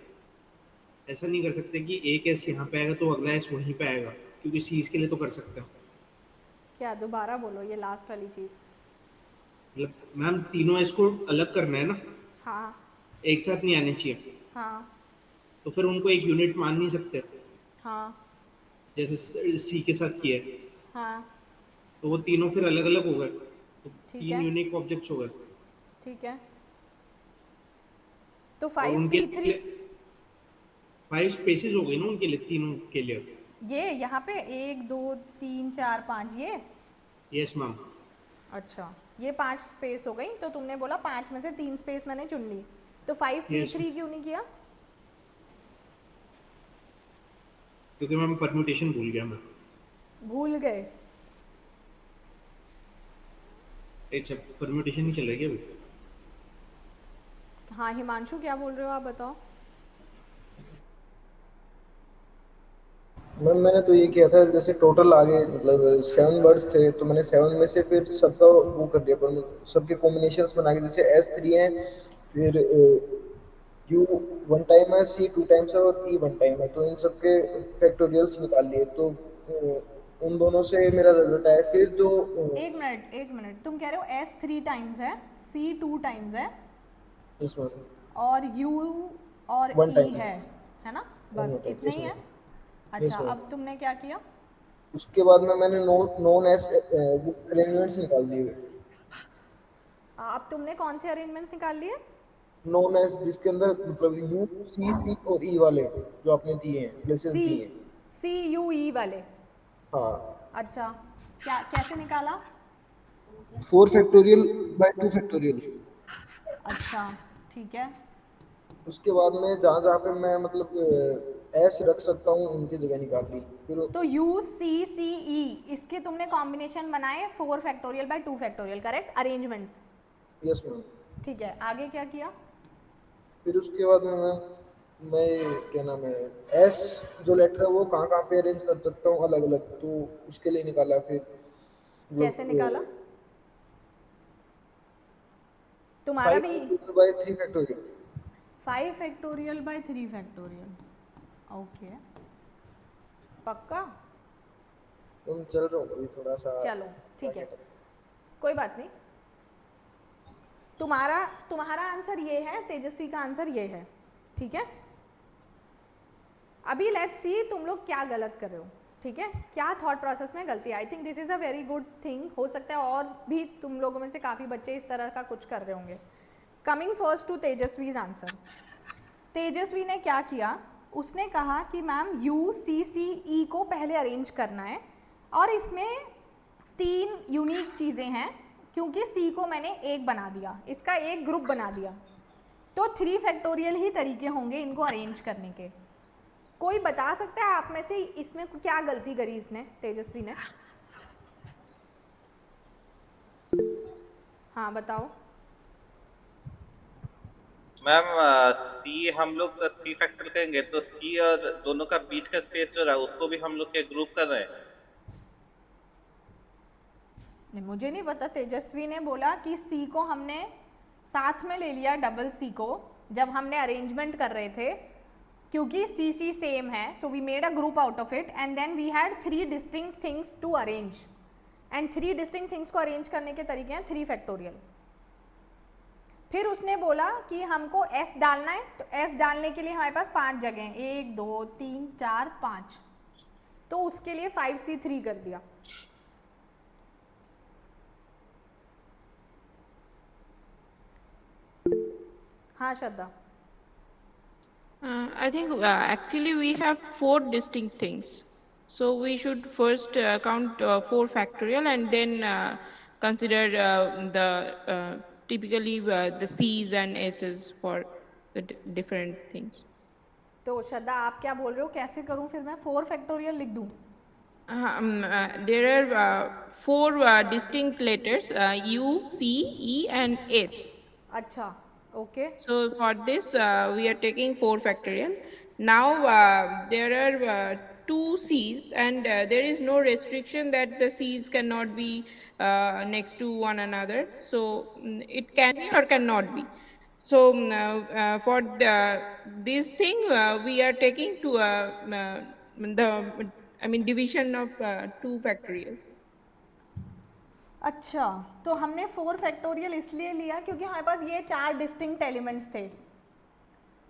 ऐसा नहीं कर सकते कि एक एस यहाँ पे आएगा तो अगला एस वहीं पे आएगा, क्योंकि सीज के लिए तो कर सकते हैं। क्या दोबारा बोलो ये लास्ट वाली चीज़। मतलब मैम तीनों एस को अलग करना है ना, हाँ एक साथ नहीं आने चाहिए। हाँ तो फिर उनको एक यूनिट मान नहीं सकते, हाँ जैसे सी के साथ किया है। हाँ तो वो तीनों फिर अलग अलग हो गए, तो ठीक 3 है यूनिक ऑब्जेक्ट्स हो गए। ठीक है, तो और उनके 5P3 5 स्पेसेस हो गई ना उनके लिए, तीनों के लिए। ये यहाँ पे 1 2 3 4 5 ये। Yes ma'am. अच्छा ये 5 स्पेस हो गई, तो तुमने बोला 5 में से 3 स्पेस मैंने चुन ली, तो Yes. 5P3 क्यों नहीं किया? क्योंकि मैम परम्यूटेशन भूल गया मैं। भूल गए? अच्छा परम्यूटेशन नहीं चल रही है अभी। हाँ हिमांशु क्या बोल रहे हो आप बताओ। मैम मैंने तो ये किया था, जैसे टोटल आगे मतलब 7 वर्ड्स थे, तो मैंने 7 में से फिर सबका वो कर दिया, पर सबके कॉम्बिनेशंस बना के, जैसे S3 है, फिर U 1 टाइम है, C 2 टाइम्स है और E 1 टाइम है, तो इन सबके फैक्टोरियल्स निकाल लिए। तो उन दोनों से मेरा रिजल्ट आया। फिर जो एक मिनट, तुम कह रहे हो S3 टाइम्स है, C 2 टाइम्स है और U और One E time है ना? One बस time, इतना yes, ही है। ma'am. अच्छा ma'am. अब तुमने क्या किया? उसके बाद में मैंने नॉन एस अरेंजमेंट्स निकाल दिए। अब तुमने कौन से अरेंजमेंट्स निकाल लिए? नॉन एस जिसके अंदर मतलब यू सी सी और ई वाले जो आपने दिए हैं, प्लेसेस C दिए हैं। C U E वाले। हाँ, अच्छा क्या कैसे निकाला? 4 फैक्टोरियल बाय 2 फैक्टोरियल। अच्छा ठीक है, उसके बाद में जहाँ जहाँ पे मैं मतलब एस रख सकता हूँ उनकी जगह निकाल ली। फिर तो U C C E इसके तुमने कॉम्बिनेशन बनाए 4 factorial by 2 factorial, correct arrangements. Yes ma'am. ठीक है आगे क्या किया? फिर उसके बाद में मैं क्या नाम है, एस जो लेटर है वो कहाँ कहाँ पे अरेंज कर सकता हूँ अलग अलग, तो उसके लिए निकाला। फिर जो कैसे निकाला? तुम्हारा 5 भी factorial by 3 factorial. 5 factorial by 3 factorial. Okay, पक्का? तुम चल रहे हो अभी थोड़ा सा। चलो ठीक है, कोई बात नहीं। तुम्हारा तुम्हारा आंसर ये है, तेजस्वी का आंसर ये है, ठीक है। अभी लेट्स सी तुम लोग क्या गलत कर रहे हो, ठीक है, क्या थॉट प्रोसेस में गलती। I think this is a very good thing. हो सकता है और भी तुम लोगों में से काफ़ी बच्चे इस तरह का कुछ कर रहे होंगे। Coming first to Tejaswi's answer. Tejaswi ने क्या किया, उसने कहा कि मैम यू सी सी ई को पहले अरेंज करना है और इसमें 3 यूनिक चीज़ें हैं, क्योंकि सी को मैंने एक बना दिया, इसका एक ग्रुप बना दिया, तो 3 फैक्टोरियल ही तरीके होंगे इनको अरेंज करने के। कोई बता सकता है आप में से इसमें क्या गलती करी इसने, तेजस्वी ने? हाँ बताओ। मैम सी हम लोग 3 फैक्टर करेंगे तो सी और दोनों का बीच का स्पेस जो रहा उसको भी हम लोग के ग्रुप कर रहे हैं। नहीं, मुझे नहीं पता। तेजस्वी ने बोला कि सी को हमने साथ में ले लिया, डबल सी को, जब हमने अरेंजमेंट कर रहे थे, क्योंकि सी सी सेम है, so we made a group out of it and then we had 3 distinct things to arrange, and 3 distinct things को अरेंज करने के तरीके हैं 3 फैक्टोरियल। फिर उसने बोला कि हमको एस डालना है, तो एस डालने के लिए हमारे पास 5 जगह हैं, 1 2 3 4 5, तो उसके लिए 5C3 कर दिया। हाँ श्रद्धा। I think actually we have 4 distinct things. So we should first count 4 factorial and then consider the typically the C's and S's for the different things. तो श्रद्धा आप क्या बोल रहे हो, कैसे करूं फिर मैं 4 फैक्टोरियल लिख दूं? There are 4 distinct letters U, C, E and S. अच्छा, okay. So for this, we are taking 4 factorial. Now there are 2 C's, and there is no restriction that the C's cannot be next to one another. So it can be or cannot be. So for this thing, we are taking to division of 2 factorial. अच्छा, तो हमने 4 factorial इसलिए लिया क्योंकि हमारे पास ये 4 distinct elements थे,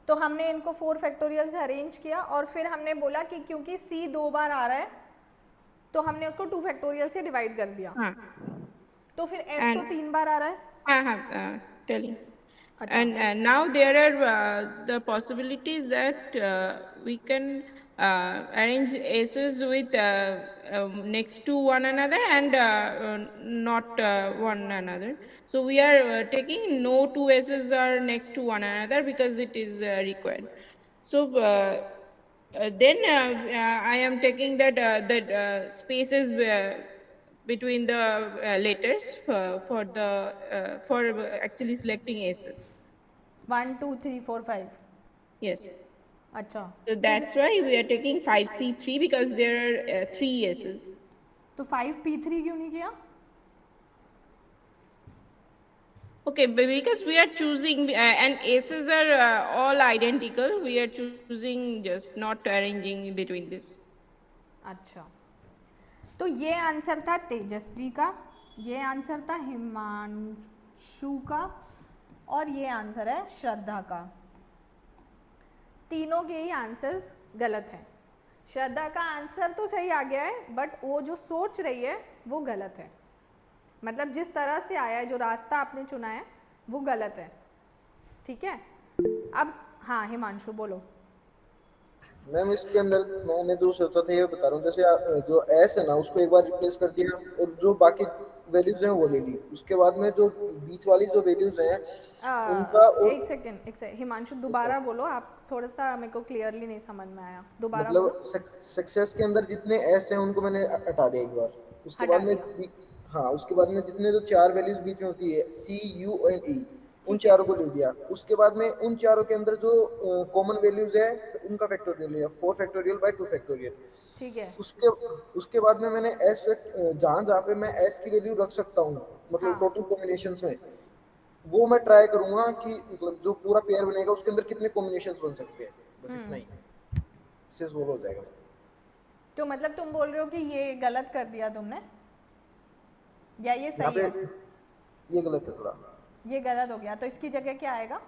तो हमने इनको 4 फैक्टोरियल से अरेंज किया, और फिर हमने बोला कि क्योंकि C 2 बार आ रहा है तो हमने उसको 2 फैक्टोरियल से डिवाइड कर दिया। हाँ, तो फिर S तो 3 बार आ रहा है। हाँ, telling. अच्छा, And now there are the possibilities that we can arrange aces with next to one another and not one another. So we are taking no 2 aces are next to one another because it is required. So then I am taking that spaces between the letters for actually selecting aces. 1 2 3 4 5। Yes. अच्छा, So that's why we are taking 5C3 because there are 3 aces. तो 5P3 क्यों नहीं किया? Okay, but because we are choosing and aces are all identical, we are choosing just not arranging between this. अच्छा, तो ये answer था तेजस्वी का, ये आंसर था हिमांशु का, और ये आंसर है श्रद्धा का। तीनों के ही आंसर्स गलत हैं। श्रद्धा का आंसर तो सही आ गया है, बट वो जो सोच रही है वो गलत है। मतलब जिस तरह से आया है, जो रास्ता आपने चुना है वो गलत है, ठीक है। अब हाँ हिमांशु बोलो। मैम इसके अंदर मैंने जो सोचा था ये बता रहा हूँ, जैसे जो एस है ना उसको एक बार रिप्लेस कर दिया और जो बाकी वैल्यूज हैं वो ले ली, उसके बाद में जो बीच वाली जो वैल्यूज हैं उनका एक सेकंड हिमांशु दोबारा बोलो, आप थोड़ा सा मेरे को क्लियरली नहीं समझ में आया, दोबारा मतलब बोलो। सक्सेस के अंदर जितने एस हैं उनको मैंने हटा दिया एक बार, उसके हटा बाद में हाँ उसके बाद में जितने जो 4 वैल्यूज बीच में होती है सी यू एंड ई उन चारों को ले लिया, उसके बाद में उन चारों के अंदर जो कॉमन वैल्यूज है उनका फैक्टोरियल लिया, 4 फैक्टोरियल बाय 2 फैक्टोरियल। ठीक है। उसके बाद में मैंने एस जहाँ जहाँ पे मैं एस की वैल्यू रख सकता हूँ, मतलब हाँ। टोटल कॉम्बिनेशंस में वो मैं ट्राई करूंगा कि मतलब जो पूरा पेयर बनेगा उसके अंदर कितने कॉम्बिनेशंस बन सकते हैं, बस इतना ही, इससे सोल्व हो जाएगा। तो मतलब तुम बोल रहे हो कि ये गलत कर दिया तुमने या ये यहाँ सही पे है? ये गलत है थोड़ा, ये गलत हो गया, तो इसकी जगह क्या आएगा?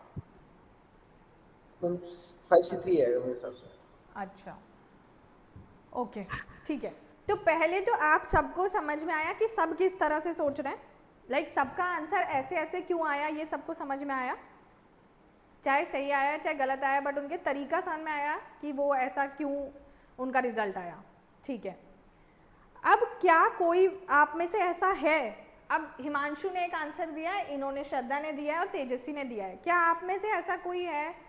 5C3 आएगा मेरे हिसाब से। अच्छा, ओके, ठीक है। तो पहले तो आप सबको समझ में आया कि सब किस तरह से सोच रहे हैं, लाइक सबका आंसर ऐसे ऐसे क्यों आया, ये सबको समझ में आया, चाहे सही आया चाहे गलत आया, बट उनके तरीका समझ में आया कि वो ऐसा क्यों उनका रिजल्ट आया, ठीक है। अब क्या कोई आप में से ऐसा है, अब हिमांशु ने एक आंसर दिया है, इन्होंने श्रद्धा ने दिया है और तेजस्वी ने दिया है, क्या आप में से ऐसा कोई है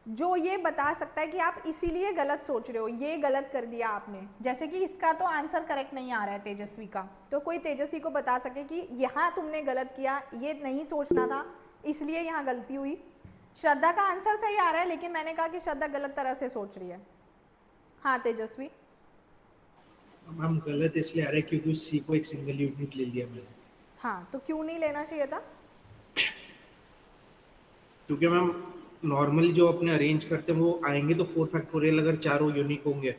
जो ये बता सकता है कि आप इसीलिए गलत सोच रहे हो, ये गलत कर दिया आपने, जैसे कि इसका तो आंसर करेक्ट नहीं आ रहा है तेजस्वी का, तो कोई तेजस्वी को बता सके कि यहाँ तुमने गलत किया, ये नहीं सोचना था इसलिए यहाँ गलती हुई। श्रद्धा का आंसर सही आ रहा है लेकिन मैंने कहा कि श्रद्धा गलत तरह से सोच रही है। हाँ तेजस्वी। हम गलत इसलिए आ रहे हैं क्योंकि सी को एक सिंगल यूनिट ले लिया मैंने। हाँ तो क्यों नहीं लेना चाहिए था? क्योंकि मैम नॉर्मली जो अपने अरेंज करते हैं वो आएंगे तो 4 फैक्टोरियल अगर चारों यूनिक होंगे,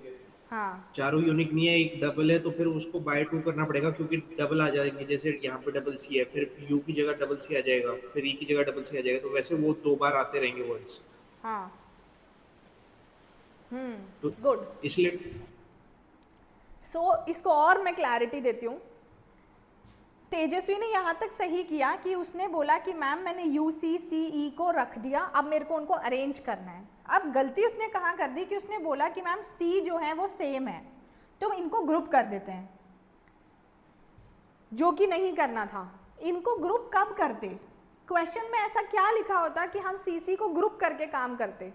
हाँ चारों यूनिक नहीं है, एक डबल है, तो फिर उसको बाय 2 करना पड़ेगा क्योंकि डबल आ जाएंगे, जैसे यहाँ पे डबल सी है, फिर यू की जगह डबल सी आ जाएगा, फिर ई की जगह डबल सी आ जाएगा, तो वैसे वो 2 बार आते रहेंगे वर्ड्स। हाँ तो गुड। इसलिए इसको और मैं क्लैरिटी देती हूँ। तेजस्वी ने यहाँ तक सही किया कि उसने बोला कि मैम मैंने यू सी सी ई को रख दिया, अब मेरे को उनको अरेंज करना है। अब गलती उसने कहाँ कर दी कि उसने बोला कि मैम सी जो है वो सेम है तो इनको ग्रुप कर देते हैं, जो कि नहीं करना था। इनको ग्रुप कब करते? क्वेश्चन में ऐसा क्या लिखा होता कि हम सी सी को ग्रुप करके काम करते?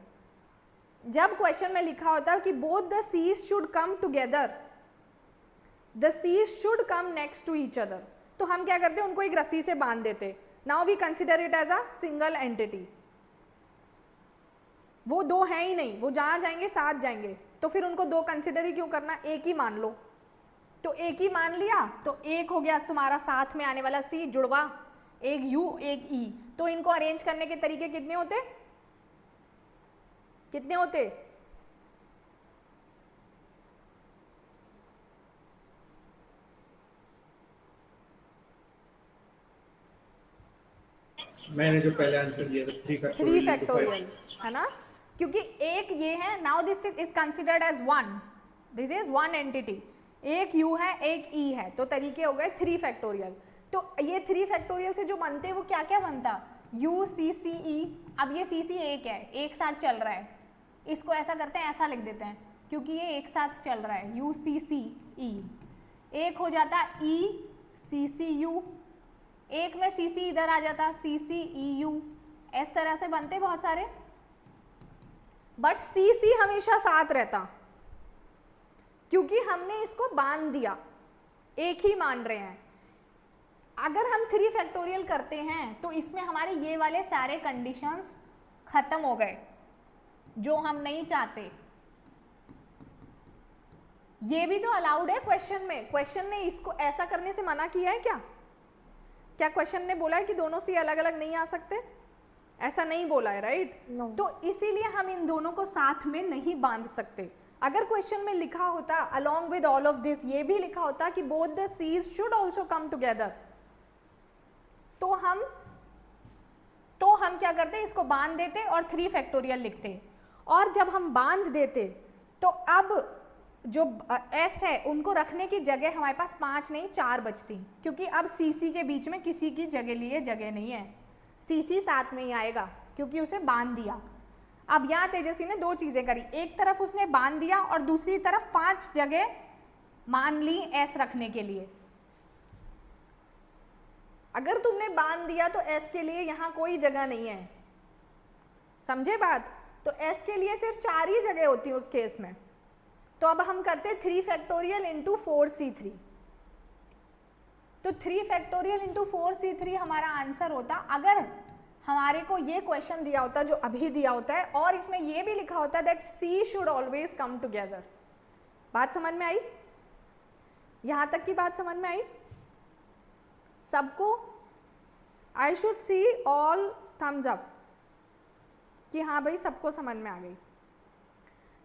जब क्वेश्चन में लिखा होता कि both the Cs should come together, the Cs should come next to each other, तो हम क्या करते? उनको एक रस्सी से बांध देते। Now we consider it as a single entity. वो दो हैं ही नहीं, वो जहां जाएंगे साथ जाएंगे, तो फिर उनको दो कंसिडर ही क्यों करना, एक ही मान लो। तो एक ही मान लिया तो एक हो गया तुम्हारा साथ में आने वाला सी जुड़वा, एक यू एक ई। तो इनको अरेंज करने के तरीके कितने होते? कितने होते? मैंने जो पहले आंसर दिया था 3 फैक्टोरियल है ना, क्योंकि एक ये है, now this is considered as one, this is one entity, एक यू है एक ई है, तो तरीके हो गए 3 फैक्टोरियल। तो ये 3 फैक्टोरियल से जो बनते हैं वो क्या क्या बनता? यू सी सी ई। अब ये सी सी एक है, एक साथ चल रहा है, इसको ऐसा करते हैं, ऐसा लिख देते हैं क्योंकि ये एक साथ चल रहा है, यू सी सी ई। एक हो जाता ई सी सी यू, एक में सी सी इधर आ जाता सी सी ई यू, इस तरह से बनते बहुत सारे, बट सी सी हमेशा साथ रहता क्योंकि हमने इसको बांध दिया, एक ही मान रहे हैं। अगर हम 3 फैक्टोरियल करते हैं तो इसमें हमारे ये वाले सारे कंडीशंस खत्म हो गए जो हम नहीं चाहते। ये भी तो अलाउड है क्वेश्चन में, क्वेश्चन ने इसको ऐसा करने से मना किया है क्या? क्या क्वेश्चन ने बोला है कि दोनों सी अलग अलग नहीं आ सकते? ऐसा नहीं बोला है, राइट? तो इसीलिए हम इन दोनों को साथ में नहीं बांध सकते। अगर क्वेश्चन में लिखा होता along with all of this, ये भी लिखा होता कि both the Cs should also come together, तो हम क्या करते? इसको बांध देते और 3 फैक्टोरियल लिखते। और जब हम बांध देते तो अब जो एस है उनको रखने की जगह हमारे पास 5 नहीं 4 बचती, क्योंकि अब सी सी के बीच में किसी की जगह लिए जगह नहीं है, सी सी साथ में ही आएगा क्योंकि उसे बांध दिया। अब यहाँ तेजस्वी ने 2 चीजें करी, एक तरफ उसने बांध दिया और दूसरी तरफ 5 जगह मान ली एस रखने के लिए। अगर तुमने बांध दिया तो एस के लिए यहाँ कोई जगह नहीं है, समझे बात? तो एस के लिए सिर्फ 4 ही जगह होती है उस केस में। तो अब हम करते 3 फैक्टोरियल इंटू 4c3, तो 3 फैक्टोरियल इंटू 4c3 हमारा आंसर होता। अगर हमारे को ये क्वेश्चन दिया होता जो अभी दिया होता है और इसमें ये भी लिखा होता that C should always come together. बात समझ में आई? यहां तक की बात समझ में आई सबको? I should see all thumbs up कि हाँ भाई सबको समझ में आ गई।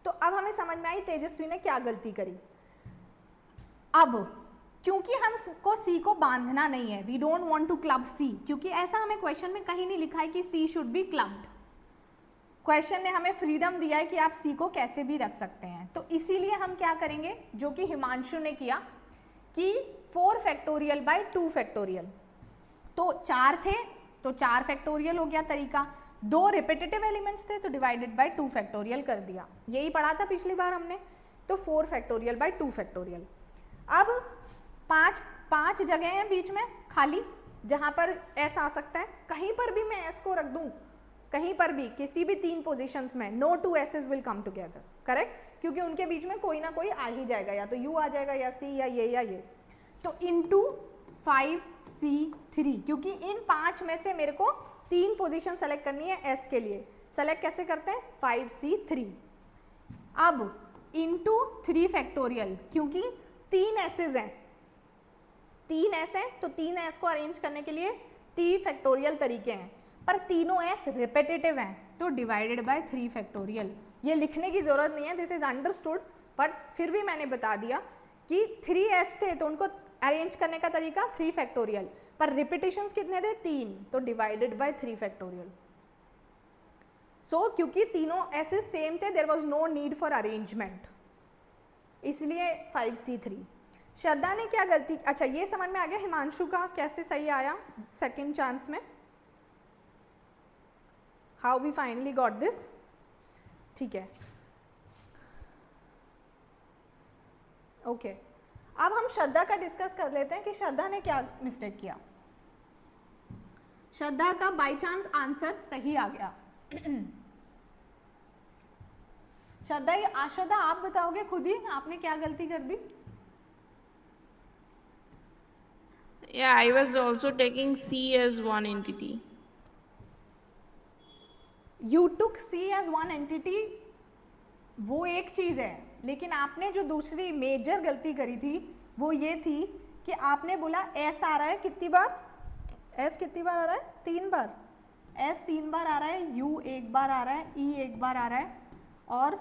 तो अब हमें समझ में आई तेजस्वी ने क्या गलती करी। अब क्योंकि हमको सी को बांधना नहीं है, we don't want to club C, क्योंकि ऐसा हमें क्वेश्चन में कहीं नहीं लिखा है कि सी शुड बी क्लब्ड। क्वेश्चन ने हमें फ्रीडम दिया है कि आप सी को कैसे भी रख सकते हैं। तो इसीलिए हम क्या करेंगे, जो कि हिमांशु ने किया कि 4 फैक्टोरियल बाय 2 फैक्टोरियल। तो 4 थे तो 4 फैक्टोरियल हो गया तरीका, 2 रिपीटेटिव एलिमेंट्स थे तो डिवाइडेड बाय 2 फैक्टोरियल कर दिया, यही पढ़ा था पिछली बार हमने। तो 4 फैक्टोरियल बाय 2 फैक्टोरियल। अब 5 जगह हैं बीच में खाली जहां पर एस आ सकता है, कहीं पर भी मैं एस को रख दूं, कहीं पर भी किसी भी 3 पोजीशंस में, no 2 S's will come together, correct, क्योंकि उनके बीच में कोई ना कोई आ ही जाएगा, या तो यू आ जाएगा या सी या ये। तो इनटू 5C3, क्योंकि इन 5 में से मेरे को 3 पोजीशन सेलेक्ट करनी है एस के लिए। सेलेक्ट कैसे करते हैं, 5C3। अब इनटू 3 फैक्टोरियल, क्योंकि 3 एसेस हैं, 3 एस हैं तो 3 एस को अरेंज करने के लिए 3 फैक्टोरियल तरीके हैं, पर तीनों एस रिपीटेटिव हैं तो डिवाइडेड बाय 3 फैक्टोरियल। ये लिखने की जरूरत नहीं है, दिस इज अंडरस्टूड, बट फिर भी मैंने बता दिया कि 3 एस थे तो उनको अरेंज करने का तरीका 3 फैक्टोरियल, पर रिपीटेशंस कितने थे, 3, तो डिवाइडेड बाय 3 फैक्टोरियल। सो क्योंकि तीनों एसेस सेम थे, there was no need for arrangement, इसलिए 5C3। श्रद्धा ने क्या गलती, अच्छा ये समझ में आ गया हिमांशु का कैसे सही आया सेकंड चांस में, how we finally got this, ठीक है, ओके। अब हम श्रद्धा का डिस्कस कर लेते हैं कि श्रद्धा ने क्या मिस्टेक किया। श्रद्धा का बाय चांस आंसर सही आ गया। श्रद्धा आप बताओगे खुद ही, आपने क्या गलती कर दी? Yeah, I was also taking C as one entity. You took C as one entity, वो एक चीज़ है, लेकिन आपने जो दूसरी मेजर गलती करी थी वो ये थी कि आपने बोला S आ रहा है कितनी बार, S कितनी बार आ रहा है, 3 बार, S 3 बार आ रहा है, U 1 बार आ रहा है, E 1 बार आ रहा है और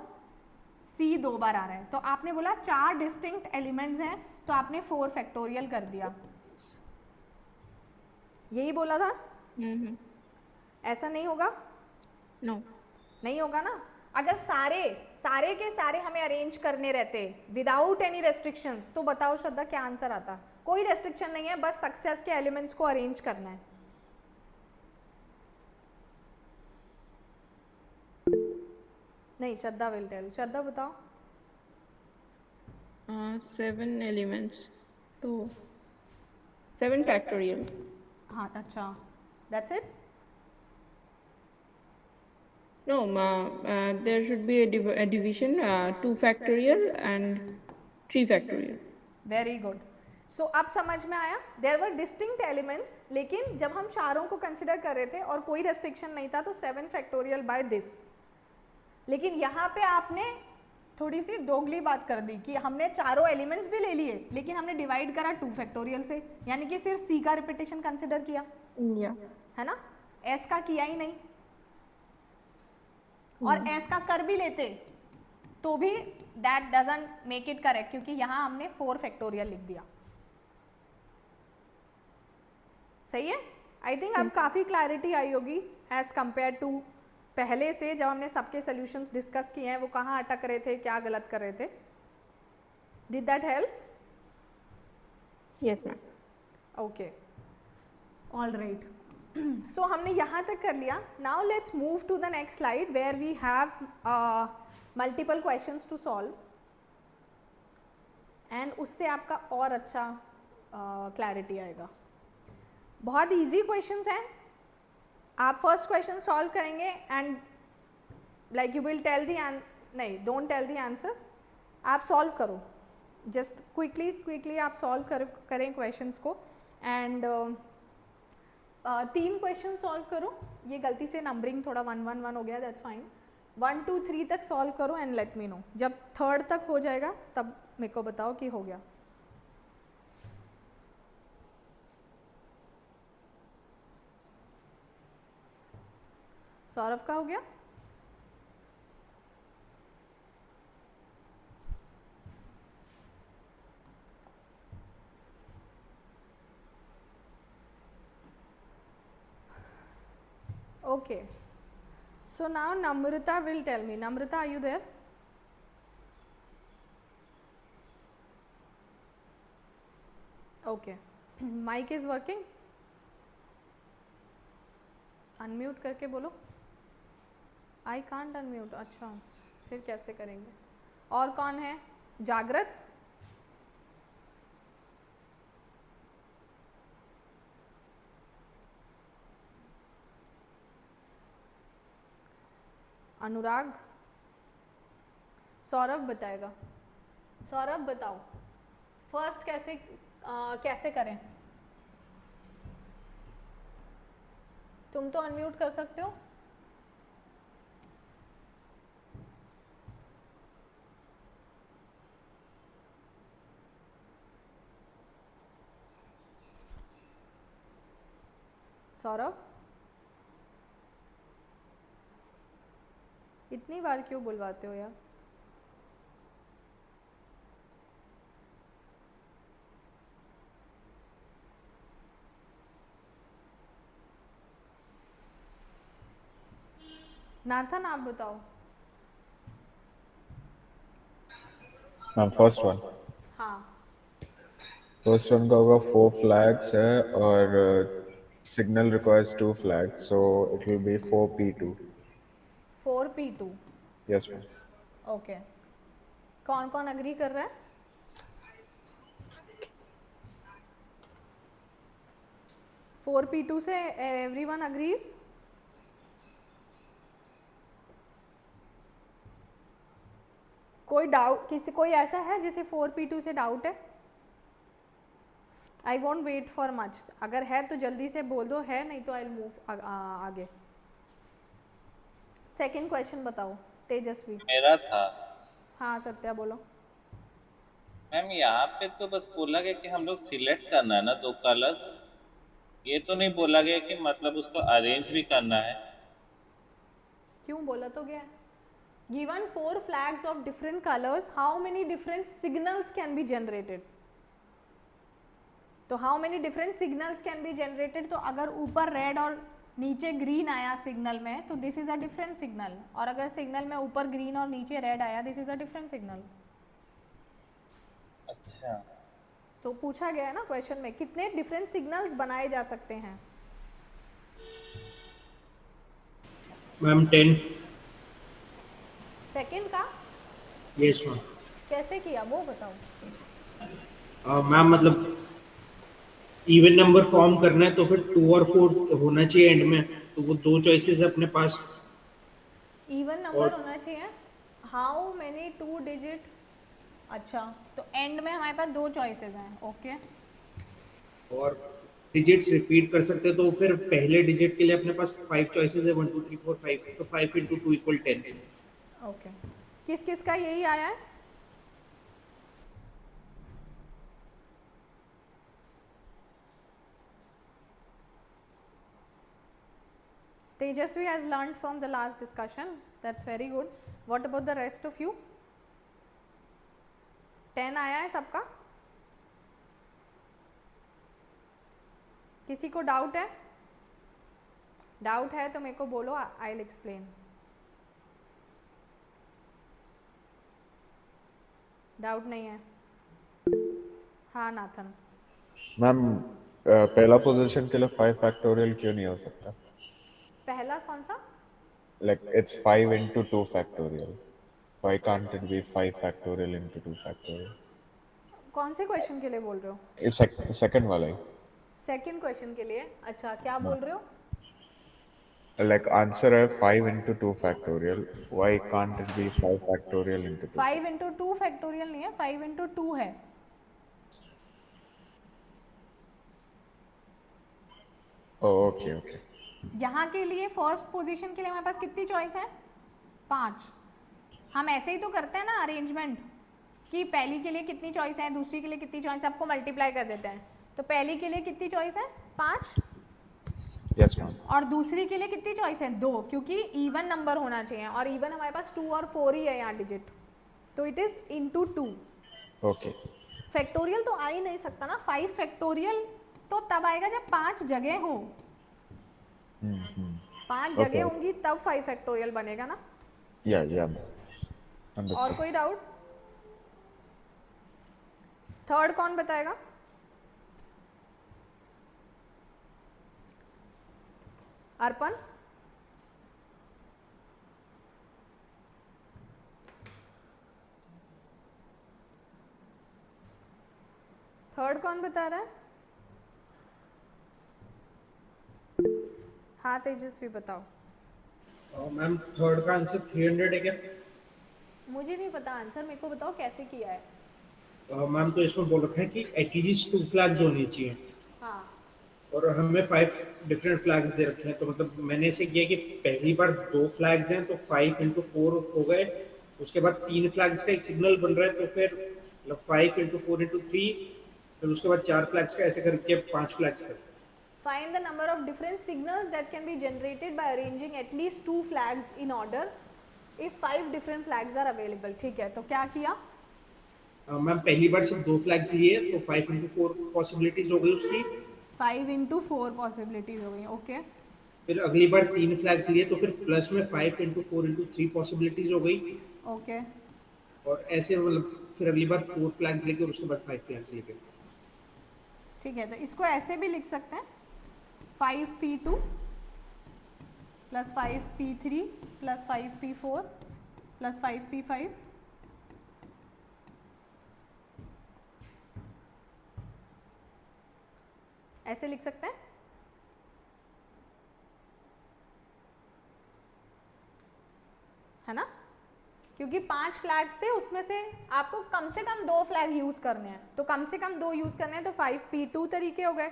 C 2 बार आ रहा है। तो आपने बोला 4 डिस्टिंक्ट एलिमेंट्स हैं तो आपने 4 फैक्टोरियल कर दिया, यही बोला था। ऐसा नहीं होगा, No. नहीं होगा ना। अगर सारे के सारे हमें अरेंज करने रहते विदाउट एनी रेस्ट्रिक्शंस, तो बताओ श्रद्धा क्या आंसर आता? कोई रेस्ट्रिक्शन नहीं है, बस सक्सेस के एलिमेंट्स को अरेंज करना है। नहीं, श्रद्धा विल टेल, श्रद्धा बताओ। 7 elements, तो 7 factorial. हाँ अच्छा, that's it. No, there should be a division, 2 factorial and 3 factorial. Very good. So अब समझ में आया, देयर वर डिस्टिंक्ट एलिमेंट्स, लेकिन जब हम चारों को कंसिडर कर रहे थे और कोई रेस्ट्रिक्शन नहीं था तो 7 फैक्टोरियल बाय दिस। लेकिन यहाँ पे आपने थोड़ी सी दोगली बात कर दी कि हमने चारों एलिमेंट्स भी ले लिए लेकिन हमने डिवाइड करा 2 फैक्टोरियल से, यानी कि सिर्फ सी का रिपीटेशन कंसिडर किया, Yeah. है ना, एस का किया ही नहीं। और एस का कर भी लेते तो भी that doesn't make it correct, क्योंकि यहाँ हमने 4 फैक्टोरियल लिख दिया। सही है, आई थिंक अब काफ़ी क्लैरिटी आई होगी एज कंपेयर टू पहले से, जब हमने सबके सॉल्यूशंस डिस्कस किए हैं, वो कहाँ अटक रहे थे, क्या गलत कर रहे थे। Did that help? Yes, ma'am. Okay, all right. So हमने यहाँ तक कर लिया। Now let's move to the next slide where we have multiple questions to solve, and उससे आपका और अच्छा क्लैरिटी आएगा। बहुत इजी क्वेश्चंस हैं, आप फर्स्ट क्वेश्चन सॉल्व करेंगे and like you will tell the नहीं, डोंट टेल दी आंसर, आप सॉल्व करो, जस्ट क्विकली आप सॉल्व करें क्वेश्चंस को। एंड 3 क्वेश्चन सॉल्व करो, ये गलती से नंबरिंग थोड़ा 1 1 1 हो गया, दैट्स फाइन। 1 2 3 तक सॉल्व करो एंड लेट मी नो, जब 3rd तक हो जाएगा तब मेरे को बताओ कि हो गया। सौरभ का हो गया? Okay. So now Namrata will tell me. Namrata, are you there? Okay. Mic is working? Unmute करके बोलो. I can't unmute. अच्छा, फिर कैसे करेंगे? और कौन है? जागृत? अनुराग? सौरभ बताएगा. सौरभ बताओ, फर्स्ट कैसे करें? तुम तो अनम्यूट कर सकते हो. सौरभ, इतनी बार क्यों बुलवाते हो यार? नाथन, आप बताओ. मैम फर्स्ट वन हाँ, फर्स्ट वन का होगा 4 फ्लैग्स है और signal requires 2 flags, so it will be 4p2. 4p2. Yes ma'am. Okay. कौन कौन अग्री कर रहा है? फोर P2 से एवरीवन अग्रीज? कोई डाउट? कोई ऐसा है जिसे 4p2 से डाउट है? I want wait for much. अगर है तो जल्दी से बोल दो है, नहीं तो आई मूव आगे. सेकंड क्वेश्चन बताओ तेजस्वी. मेरा था हाँ सत्या बोलो. मैम, यहाँ पे तो बस बोला गया कि हम लोग सिलेक्ट करना है ना 2 कलर्स. ये तो नहीं बोला गया कि मतलब उसको अरेंज भी करना है. क्यों बोला तो गया है. Given 4 flags of different colors, how many different signals can be generated? तो how many different signals can be generated? तो अगर ऊपर रेड और नीचे ग्रीन आया सिग्नल में तो this is a different signal, और अगर सिग्नल में ऊपर ग्रीन और नीचे रेड आया this is a different signal. अच्छा, तो पूछा गया है ना क्वेश्चन में कितने डिफरेंट सिग्नल्स बनाए जा सकते हैं. मैम 10. सेकंड का यस मैम. कैसे किया वो बताओ. मैम मतलब इवन नंबर फॉर्म करना है तो फिर 2 और 4 होना चाहिए एंड में, तो वो 2 चॉइसेस अपने पास. इवन नंबर होना चाहिए. How many 2 digit. अच्छा, तो एंड में हमारे पास 2 चॉइसेस हैं. ओके. और डिजिट्स रिपीट कर सकते हैं, तो फिर पहले डिजिट के लिए अपने पास 5 चॉइसेस है, 1 2 3 4 5, तो 5 × 2 = 10. ओके. किस किस का यही आया है? Tejasvi has learned from the last discussion. That's very good. What about the rest of you? 10 आया है सबका? किसी को डाउट है? डाउट है तो मेरे को बोलो, आई विल एक्सप्लेन. डाउट नहीं है? हाँ नाथन. मैम पहला पोजीशन के लिए 5 फैक्टोरियल क्यों नहीं हो सकता? पहला कौन सा? Like it's 5 into 2 factorial. Why can't it be 5 factorial into 2 factorial? कौन से क्वेश्चन के लिए बोल रहे हो? ये सेकंड वाला ही. सेकंड क्वेश्चन के लिए. अच्छा, क्या बोल रहे हो? Like answer है 5 into 2 factorial. Why can't it be 5 factorial into 2? 5 into 2 factorial नहीं है, 5 into 2 है. Oh, okay, okay. यहाँ के लिए फर्स्ट पोजीशन के लिए हमारे पास कितनी चॉइस है? 5. हम ऐसे ही तो करते हैं ना अरेंजमेंट, कि पहली के लिए कितनी चॉइस है, दूसरी के लिए कितनी चॉइस है, सबको मल्टीप्लाई कर देते हैं. तो पहली के लिए कितनी चॉइस है? 5. Yes ma'am. और दूसरी के लिए कितनी चॉइस है? 2, क्योंकि इवन नंबर होना चाहिए और इवन हमारे पास 2 और 4 ही है यहाँ डिजिट, तो it is into 2। Okay. Factorial तो आ ही नहीं सकता ना, 5 फैक्टोरियल तो तब आएगा जब 5 जगह हो, 5 जगह Okay. होंगी तब 5 फैक्टोरियल बनेगा ना। या और अंडरस्टूड। कोई डाउट? थर्ड कौन बताएगा? अर्पण? थर्ड कौन बता रहा है? हाँ तेजस्वी बताओ। मैम थर्ड का आंसर 300 है क्या? मुझे नहीं पता आंसर, मेरे को बताओ कैसे किया है। मैम तो इसमें बोल रखा है कि एटलीस्ट 2 फ्लैग्स होनी चाहिए हाँ और हमें 5 डिफरेंट फ्लैग्स दे रखे हैं, तो मतलब मैंने ऐसे किया कि पहली बार 2 फ्लैग्स हैं तो 5 इंटू 4 हो गए, उसके बाद 3 फ्लैग्स का एक सिग्नल बन रहा है तो फिर मतलब 5 इंटू 4 इंटू 3, फिर उसके बाद 4 फ्लैग्स का, ऐसे करके 5 फ्लैग्स तक। find the number of different signals that can be generated by arranging at least 2 flags in order if 5 different flags are available। ठीक है, तो क्या किया? मैम पहली बार सिर्फ 2 फ्लैग्स लिए तो 5 इंटू 4 पॉसिबिलिटीज हो गई उसकी, 5 इंटू 4 पॉसिबिलिटीज हो गई। ओके फिर अगली बार 3 फ्लैग्स लिए तो फिर प्लस में 5 इंटू 4 इंटू 3 पॉसिबिलिटीज हो गई, ओके और ऐसे मतलब फिर अगली बार 4 फ्लैग्स लेके और उसके बाद 5 फ्लैग्स लेके। ठीक है, तो इसको ऐसे भी लिख सकते हैं 5p2 plus 5p3 plus 5p4 plus 5p5। ऐसे लिख सकते हैं। है ना, क्योंकि 5 फ्लैग्स थे, उसमें से आपको कम से कम 2 फ्लैग यूज करने हैं, तो कम से कम 2 यूज करने हैं, तो 5p2 तरीके हो गए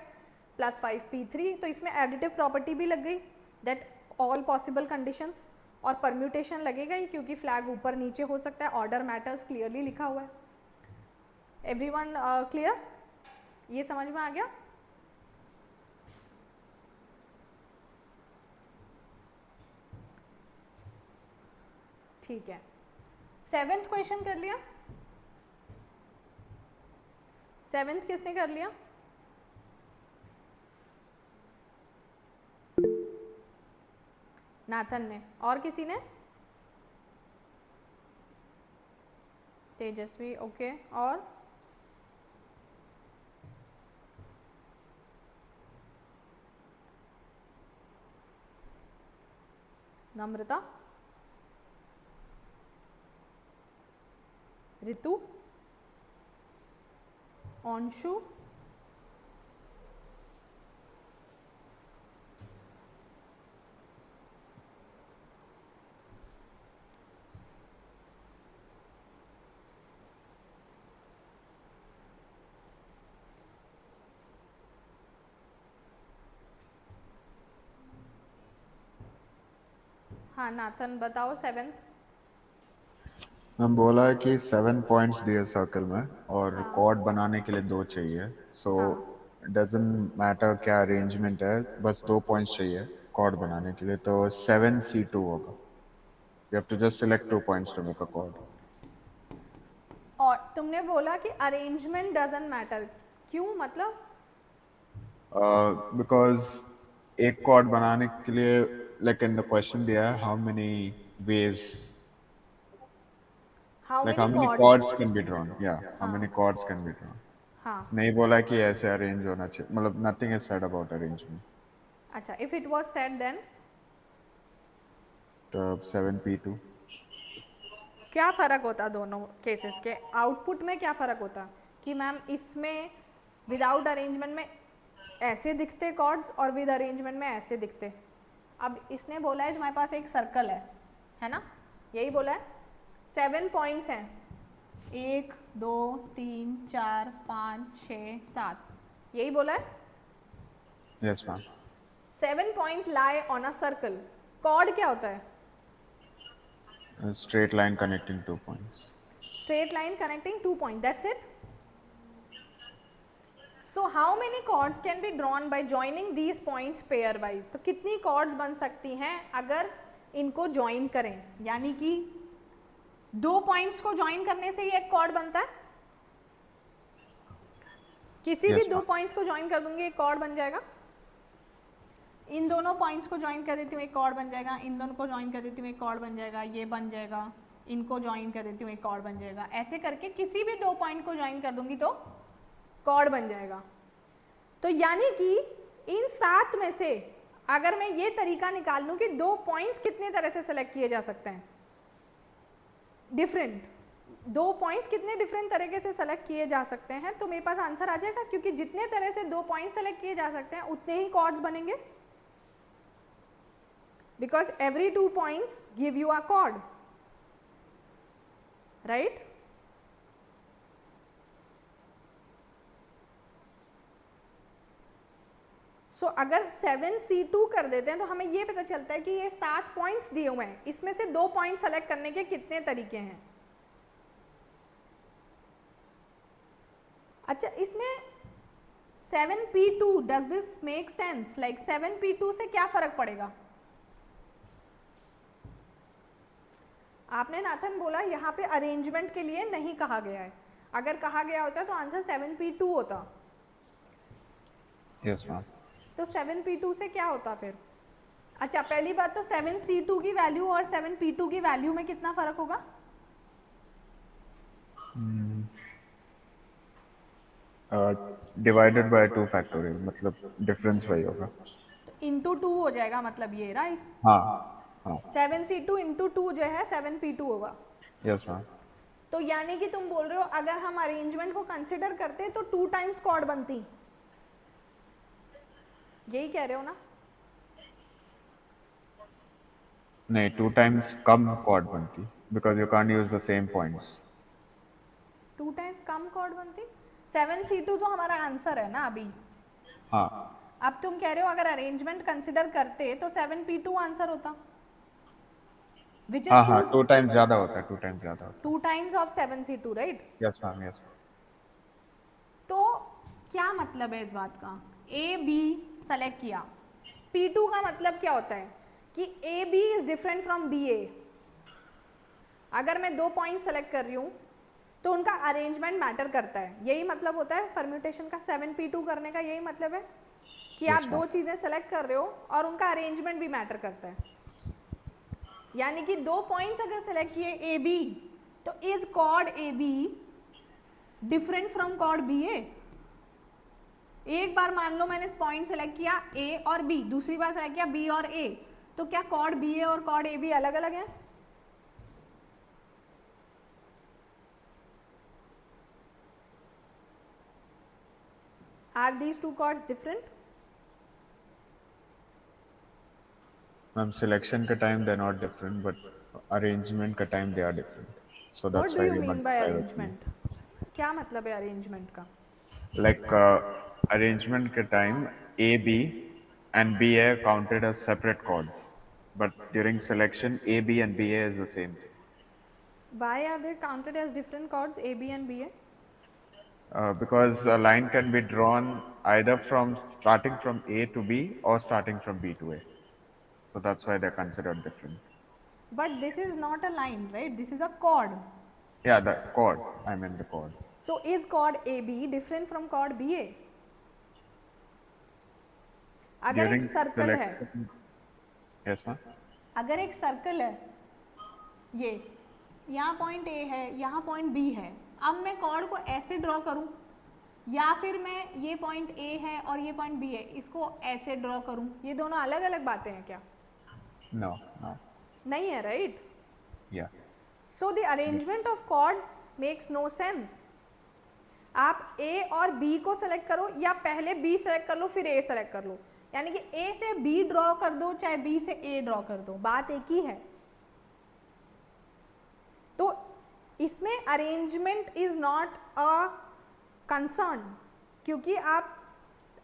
प्लस 5p3, तो इसमें एडिटिव प्रॉपर्टी भी लग गई दैट ऑल पॉसिबल कंडीशंस, और परम्यूटेशन लगेगा ही क्योंकि फ्लैग ऊपर नीचे हो सकता है, ऑर्डर मैटर्स क्लियरली लिखा हुआ है। Everyone clear? ये समझ में आ गया? ठीक है, 7th क्वेश्चन कर लिया? 7th किसने कर लिया? नाथन ने। और किसी ने? तेजस्वी, ओके। और नम्रता, ऋतु, अंशु, हाँ नाथन बताओ 7th। मैम बोला है कि 7 पॉइंट्स दिए सर्कल में और कॉर्ड बनाने के लिए 2 चाहिए, सो डजंट मैटर क्या अरेंजमेंट है, बस 2 पॉइंट्स चाहिए कॉर्ड बनाने के लिए, तो 7c2 होगा। You have to just select 2 points to make a chord. और तुमने बोला कि अरेंजमेंट डजंट मैटर, क्यों? मतलब बिकॉज एक कॉर्ड बनाने के लिए लाइक इन द क्वेश्चन दिया है how many veg, how like how many many chords? chords can be drawn, yeah, how many chords can be drawn। हाँ नहीं बोला कि ऐसे अरेंज होना चाहिए, मतलब nothing is said about arrangement। अच्छा, if it was said then तो 7p2। क्या फ़र्क होता दोनों केसेस के आउटपुट में? क्या फ़र्क होता कि मैम इसमें विदाउट अरेंजमेंट में ऐसे दिखते कॉर्ड्स और विद अरेंजमेंट में ऐसे दिखते? अब इसने बोला है तुम्हारे पास एक सर्कल है ना, यही बोला है 7 पॉइंट्स हैं, 1 2 3 4 5 6 7, यही बोला है। Yes ma'am. 7 points lie on a circle. Chord क्या होता है? Straight line connecting 2 points. Straight line connecting 2 point, that's it. So how many chords can be drawn by joining these points pairwise? तो कितनी chords बन सकती हैं अगर इनको ज्वाइन करें, यानी कि 2 पॉइंट्स को ज्वाइन करने से ही एक कॉर्ड बनता है? किसी भी Yes, 2 ma'am. पॉइंट्स को ज्वाइन कर दूंगी एक कॉर्ड बन जाएगा। इन दोनों पॉइंट्स को ज्वाइन कर देती हूँ एक कॉर्ड बन जाएगा, इन दोनों को ज्वाइन कर देती हूँ एक कॉर्ड बन जाएगा, ये बन जाएगा, इनको ज्वाइन कर देती हूँ एक कॉर्ड बन जाएगा। ऐसे करके किसी भी 2 पॉइंट को ज्वाइन कर दूंगी तो कॉर्ड बन जाएगा। तो यानी कि इन 7 में से अगर मैं ये तरीका निकाल लूँ कि 2 पॉइंट्स कितने तरह से सेलेक्ट किए जा सकते हैं, डिफरेंट 2 पॉइंट्स कितने डिफरेंट तरीके से सेलेक्ट किए जा सकते हैं, तो मेरे पास आंसर आ जाएगा, क्योंकि जितने तरह से 2 पॉइंट सेलेक्ट किए जा सकते हैं उतने ही कॉर्ड्स बनेंगे, because every 2 points give you a chord, right? So अगर 7C2 कर देते हैं तो हमें ये पता चलता है कि ये 7 पॉइंट्स दिए हुए हैं, इसमें से 2 पॉइंट सेलेक्ट करने के कितने तरीके हैं। अच्छा, इसमें 7P2 does this make sense? Like 7P2 से क्या फर्क पड़ेगा? आपने नाथन बोला यहाँ पे अरेंजमेंट के लिए नहीं कहा गया है, अगर कहा गया होता तो आंसर 7P2 होता। Yes ma'am. तो 7P2 से क्या होता फिर? अच्छा, पहली बात तो 7C2 की वैल्यू और 7P2 की वैल्यू में कितना फर्क होगा? डिवाइडेड बाय 2 फैक्टोरियल, मतलब डिफरेंस वही होगा। इंटू 2 हो जाएगा, मतलब ये, राइट? हाँ हाँ 7C2 इंटू 2 जो है 7P2 होगा। Yes ma'am. तो यानी कि तुम बोल रहे हो अगर हम अरेंजमेंट को कंसिडर करते तो 2 टाइम्स कॉर्ड बनती, यही कह रहे हो ना? नहीं, 2 टाइम्स कम कॉर्ड बनती, because you can't use the same points. 2 times कम कॉर्ड बनती? 7C2 तो हमारा आंसर है ना अभी। हाँ अब तुम कह रहे हो अगर अरेंजमेंट कंसिडर करते तो 7P2 आंसर होता, विच हाँ इज हाँ 2 टाइम्स ज्यादा होता है, 2 टाइम्स ज्यादा होता 2 टाइम्स ऑफ 7C2, राइट? है। Yes ma'am yes. तो क्या मतलब है इस बात का? ए बी सेलेक्ट किया, P2 का मतलब क्या होता है कि A B is different from B A. अगर मैं 2 पॉइंट सेलेक्ट कर रही हूँ तो उनका अरेंजमेंट मैटर करता है, यही मतलब होता है परम्यूटेशन का, 7P2 करने का यही मतलब है कि आप 2 चीजें सेलेक्ट कर रहे हो और उनका अरेंजमेंट भी मैटर करता है। यानी कि 2 पॉइंट्स अगर सेलेक्ट किए ए बी, तो is chord A B different from chord B A? एक बार मान लो मैंने पॉइंट सेलेक्ट किया ए और बी, दूसरी बार सेलेक्ट किया बी और ए, तो क्या कॉर्ड बी ए और कॉर्ड ए बी अलग अलग हैं? Are these 2 chords different? Ma'am selection के time they are not different, but arrangement के time they are different, so What that's do why you we mean by multiply arrangement? क्या मतलब है arrangement का? Like arrangement के time A B and BA are counted as separate chords, but during selection A, B and BA is the same thing. Why are they counted as different chords A, B and BA? Because a line can be drawn either from starting from A to B or starting from B to A, so that's why they're considered different. But this is not a line, right? This is a chord. Yeah, the chord, I meant the chord. So is chord AB different from chord BA? अगर एक circle है, yes ma'am, अगर एक circle है, ये यहाँ point A है, यहाँ पॉइंट B है, अब मैं कॉर्ड को ऐसे ड्रॉ करूँ या फिर मैं ये पॉइंट A है और ये पॉइंट B है, इसको ऐसे ड्रॉ करूँ, ये दोनों अलग अलग बातें हैं क्या? no, नहीं है, right? yeah, So the arrangement of chords makes no sense. आप A और B को सेलेक्ट करो या पहले B सेलेक्ट कर लो फिर A सेलेक्ट कर लो, यानी कि A से B ड्रॉ कर दो चाहे B से A ड्रॉ कर दो, बात एक ही है। तो इसमें arrangement is not a concern, क्योंकि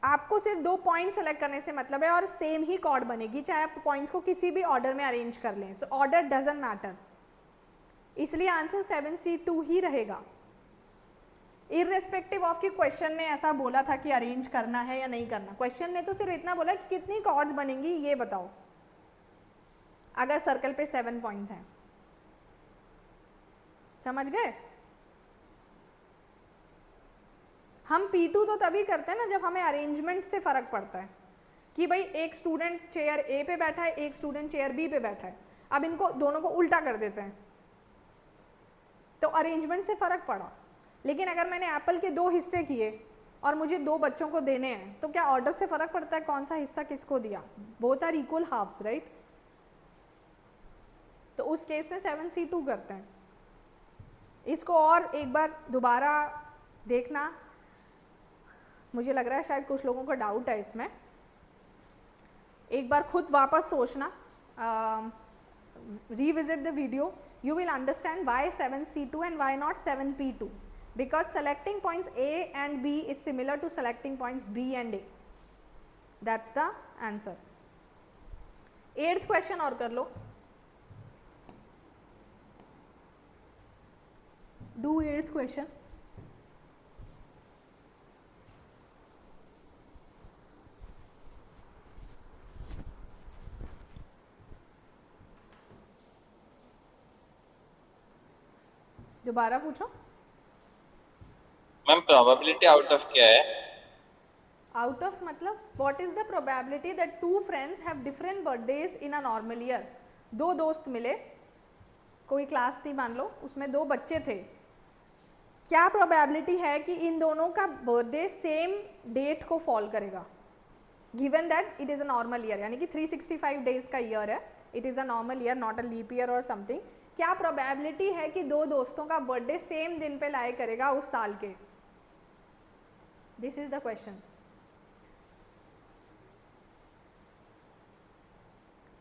आपको सिर्फ 2 पॉइंट सेलेक्ट करने से मतलब है और सेम ही कॉर्ड बनेगी चाहे आप पॉइंट्स को किसी भी ऑर्डर में अरेंज कर लें। सो ऑर्डर डजंट मैटर, इसलिए आंसर 7C2 ही रहेगा। इररेस्पेक्टिव ऑफ कि क्वेश्चन ने ऐसा बोला था कि अरेंज करना है या नहीं करना, क्वेश्चन ने तो सिर्फ इतना बोला कि कितनी कॉर्ड्स बनेंगी ये बताओ अगर सर्कल पे 7 पॉइंट्स हैं। समझ गए? हम P2 तो तभी करते हैं ना जब हमें अरेंजमेंट से फर्क पड़ता है कि भाई एक स्टूडेंट चेयर ए पे बैठा है, एक स्टूडेंट चेयर बी पे बैठा है, अब इनको दोनों को उल्टा कर देते हैं तो अरेंजमेंट से फर्क पड़ा। लेकिन अगर मैंने एप्पल के 2 हिस्से किए और मुझे 2 बच्चों को देने हैं तो क्या ऑर्डर से फर्क पड़ता है कौन सा हिस्सा किसको दिया? Both are equal halves, right? तो उस केस में 7C2 करते हैं। इसको और एक बार दोबारा देखना, मुझे लग रहा है शायद कुछ लोगों को डाउट है इसमें, एक बार खुद वापस सोचना, revisit the video, you will understand why 7C2 and why not 7P2, because selecting points A and B is similar to selecting points B and A. That's the answer. 8th question और कर लो, do 8th question. दोबारा पूछो। Ma'am probability out of क्या है? Out of मतलब what is the probability that 2 friends have different birthdays in a normal year. 2 दोस्त मिले, कोई क्लास थी मान लो, उसमें 2 बच्चे थे, क्या प्रोबेबिलिटी है कि इन दोनों का बर्थडे सेम डेट को फॉल करेगा, given that it is a normal year, यानी कि 365 डेज का ईयर है, it is a normal year not a leap year और समथिंग। क्या प्रोबेबिलिटी है कि 2 दोस्तों का बर्थडे सेम दिन पे लाया करेगा उस साल के? This is the question.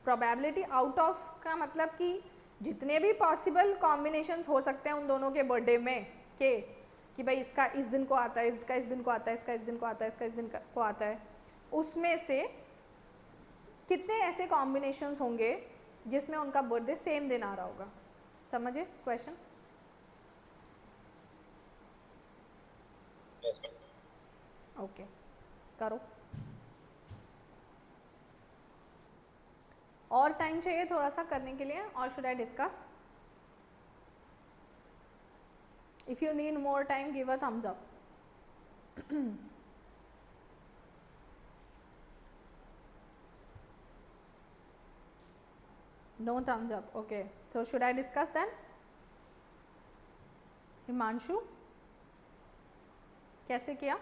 Probability out of का मतलब कि जितने भी पॉसिबल कॉम्बिनेशंस हो सकते हैं उन दोनों के बर्थडे में के, कि भाई इसका इस दिन को आता है, इसका इस दिन को आता है, इसका इस दिन को आता है, इसका इस दिन को आता है, उसमें से कितने ऐसे कॉम्बिनेशंस होंगे जिसमें उनका बर्थडे सेम दिन आ रहा होगा। समझे क्वेश्चन? ओके, करो। और टाइम चाहिए थोड़ा सा करने के लिए, और should I discuss? If you need more time give a thumbs up. No thumbs up. Okay. So should I discuss then? Himanshu, कैसे किया?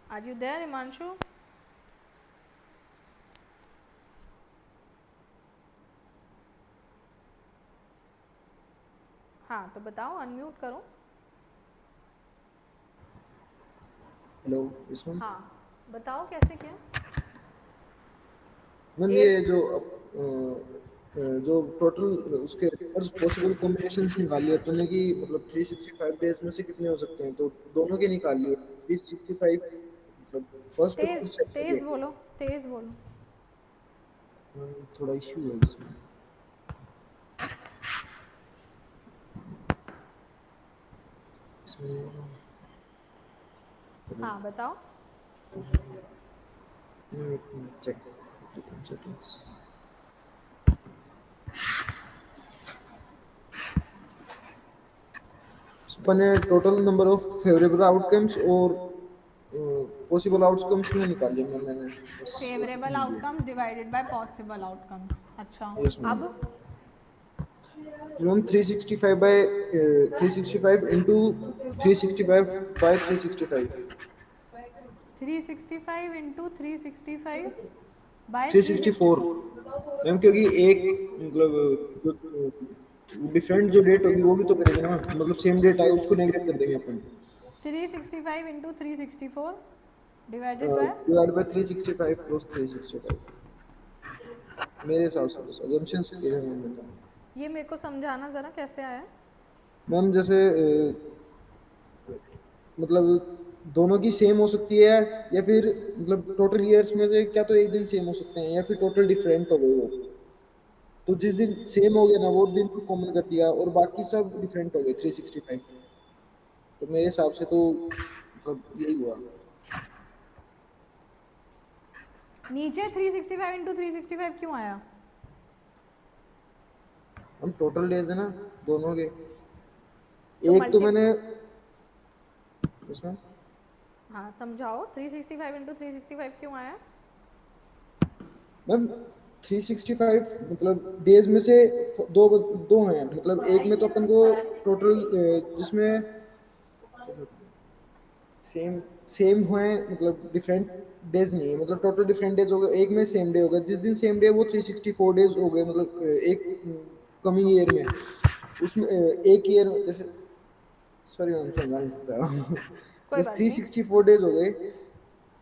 Are you there, Himanshu? हाँ तो बताओ, अनम्यूट करो। हेलो, इसमें हाँ बताओ कैसे किया? मैम ये जो टोटल उसके पॉसिबल कॉम्बिनेशंस निकाली है अपने की, मतलब 365 डेज में से कितने हो सकते हैं, तो दोनों के निकाल लिए 365, मतलब फर्स्ट तेज तेज बोलो, तेज बोलो। थोड़ा इश्यू है इसमें। हाँ बताओ। Check settings. अपने total number of favourable outcomes और पॉसिबल आउटकम्स में निकाले मैंने। Favourable outcomes divided by possible outcomes. अच्छा Yes, ma'am. अब 365 by 365 into 365 by 365 365 into 365 bye 364 ma'am, क्योंकि एक मतलब डिफरेंट जो डेट होगी वो भी तो करेंगे ना, मतलब सेम डेट आए उसको नेगलेक्ट कर देंगे अपन। 365 into 364 divided by divide by 365 plus 365 मेरे हिसाब से अजम्पशंस के हैं मैंने। ये मेरे को समझाना ज़रा कैसे आया? मैम जैसे मतलब दोनों की सेम हो सकती है, या फिर मतलब टोटल ईयर्स में से क्या तो एक दिन सेम हो सकते हैं, या फिर टोटल डिफरेंट हो गए वो। तो जिस दिन सेम हो गया ना वो दिन को कॉमन कर दिया, और बाकी सब डिफरेंट हो गए 365। तो मेरे हिसाब से तो मतलब यही हुआ। नीचे 365 इंटू 365 क्यों आया? हम टोटल डेज है ना दोनों के। तो एक तो मल्टी मैंने इसमें हाँ समझाओ, 365 इंटू 365 क्यों आया? मैम 365 मतलब डेज में से दो दो हैं, मतलब एक में तो अपन को टोटल जिसमें सेम सेम हुए, मतलब डिफरेंट डेज नहीं है, मतलब टोटल डिफरेंट डेज हो गए, एक में सेम डे होगा, जिस दिन सेम डे वो 364 डेज हो गए, मतलब एक कमिंग ईयर में। उसमें एक ईयर जैसे, सॉरी मैम समझा नहीं सकता कोई जैसे बात नहीं। 364 डेज हो गए,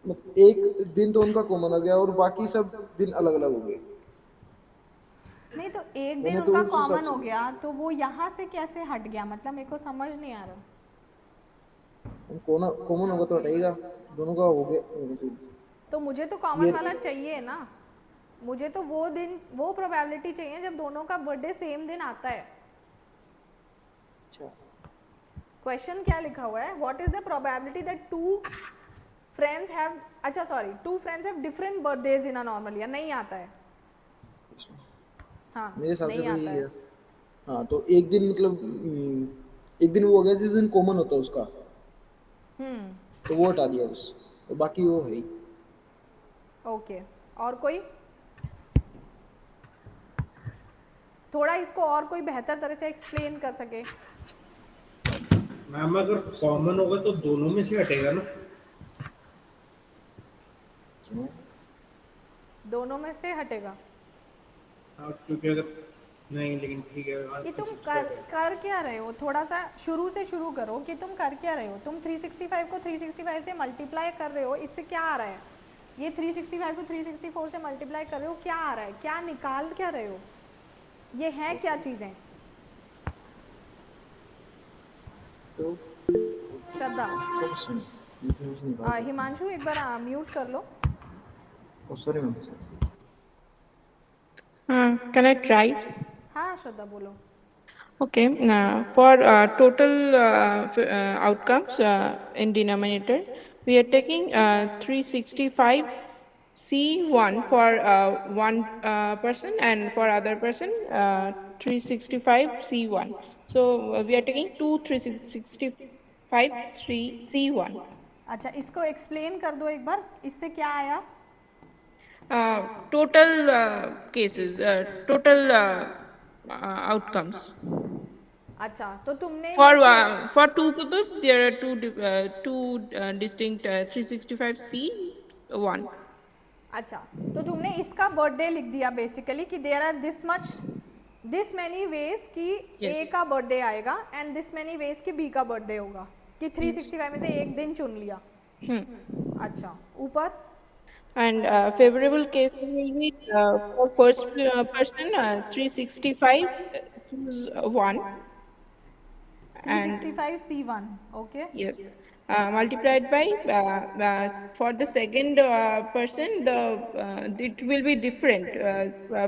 मतलब एक दिन तो उनका कॉमन हो गया और बाकी सब दिन अलग अलग हो गए। नहीं तो एक दिन मैंने तो उनका उस हिसाब कॉमन से हो गया, तो वो यहाँ से कैसे हट गया? मतलब मेरे को समझ नहीं आ रहा। कोना कॉमन होगा तो हटेगा, दोनों का हो गया। तो मुझे तो कॉमन ये वाला चाहिए ना, मुझे तो वो दिन, वो प्रोबेबिलिटी चाहिए जब दोनों का बर्थडे सेम दिन आता है। अच्छा, क्वेश्चन क्या लिखा हुआ है? What is the probability that two friends have, अच्छा sorry, two friends have different birthdays in a normal year? नहीं आता है। हाँ मेरे हिसाब से नहीं तो आता यही है। है। हाँ तो एक दिन मतलब एक दिन वो हो गया जिस दिन कॉमन होता है उसका, तो वो हटा दिया बस, और बाकी वो है ही। ओके, और कोई थोड़ा इसको और कोई बेहतर तरह से एक्सप्लेन कर सके? मैम अगर कॉमन होगा तो दोनों में से हटेगा ना। क्यों? दोनों में से हटेगा? हाँ क्योंकि अगर नहीं, लेकिन ठीक है ये तुम 365 है। कर क्या रहे हो? थोड़ा सा शुरू से शुरू करो कि तुम कर क्या रहे हो। तुम 365 को 365 से मल्टीप्लाई कर रहे हो, इससे क्या आ रहा है? ये 365 को 364 से मल्टीप्लाई कर रहे हो, क्या आ रहा है? क्या निकाल क्या रहे हो? ये हैं क्या चीज़ें? तो श्रद्धा, कौन सी डिफरेंस निकाल सकते हिमांशु एक बार म्यूट कर लो। हैं? Sorry ma'am. Can I try? हाँ श्रद्धा बोलो। Okay, for total outcomes in denominator, we are taking 365 C1 for one person, and for other person 365 C1. So we are taking 365 C1. अच्छा इसको एक्सप्लेन कर दो एक बार, इससे क्या आया? Total cases, total outcomes. अच्छा तो तुमने ये For two peoples, there are two distinct 365C1. अच्छा तो तुमने इसका बर्थडे लिख दिया बेसिकली कि there are this many ways कि Yes. ए का बर्थडे आएगा एंड दिस मैनी वेज कि बी का बर्थडे होगा, कि 365 में से एक दिन चुन लिया। अच्छा ऊपर And favorable cases will be for first person 365 choose 1, and 365 C1 okay. yes, multiplied by for the second person, it will be different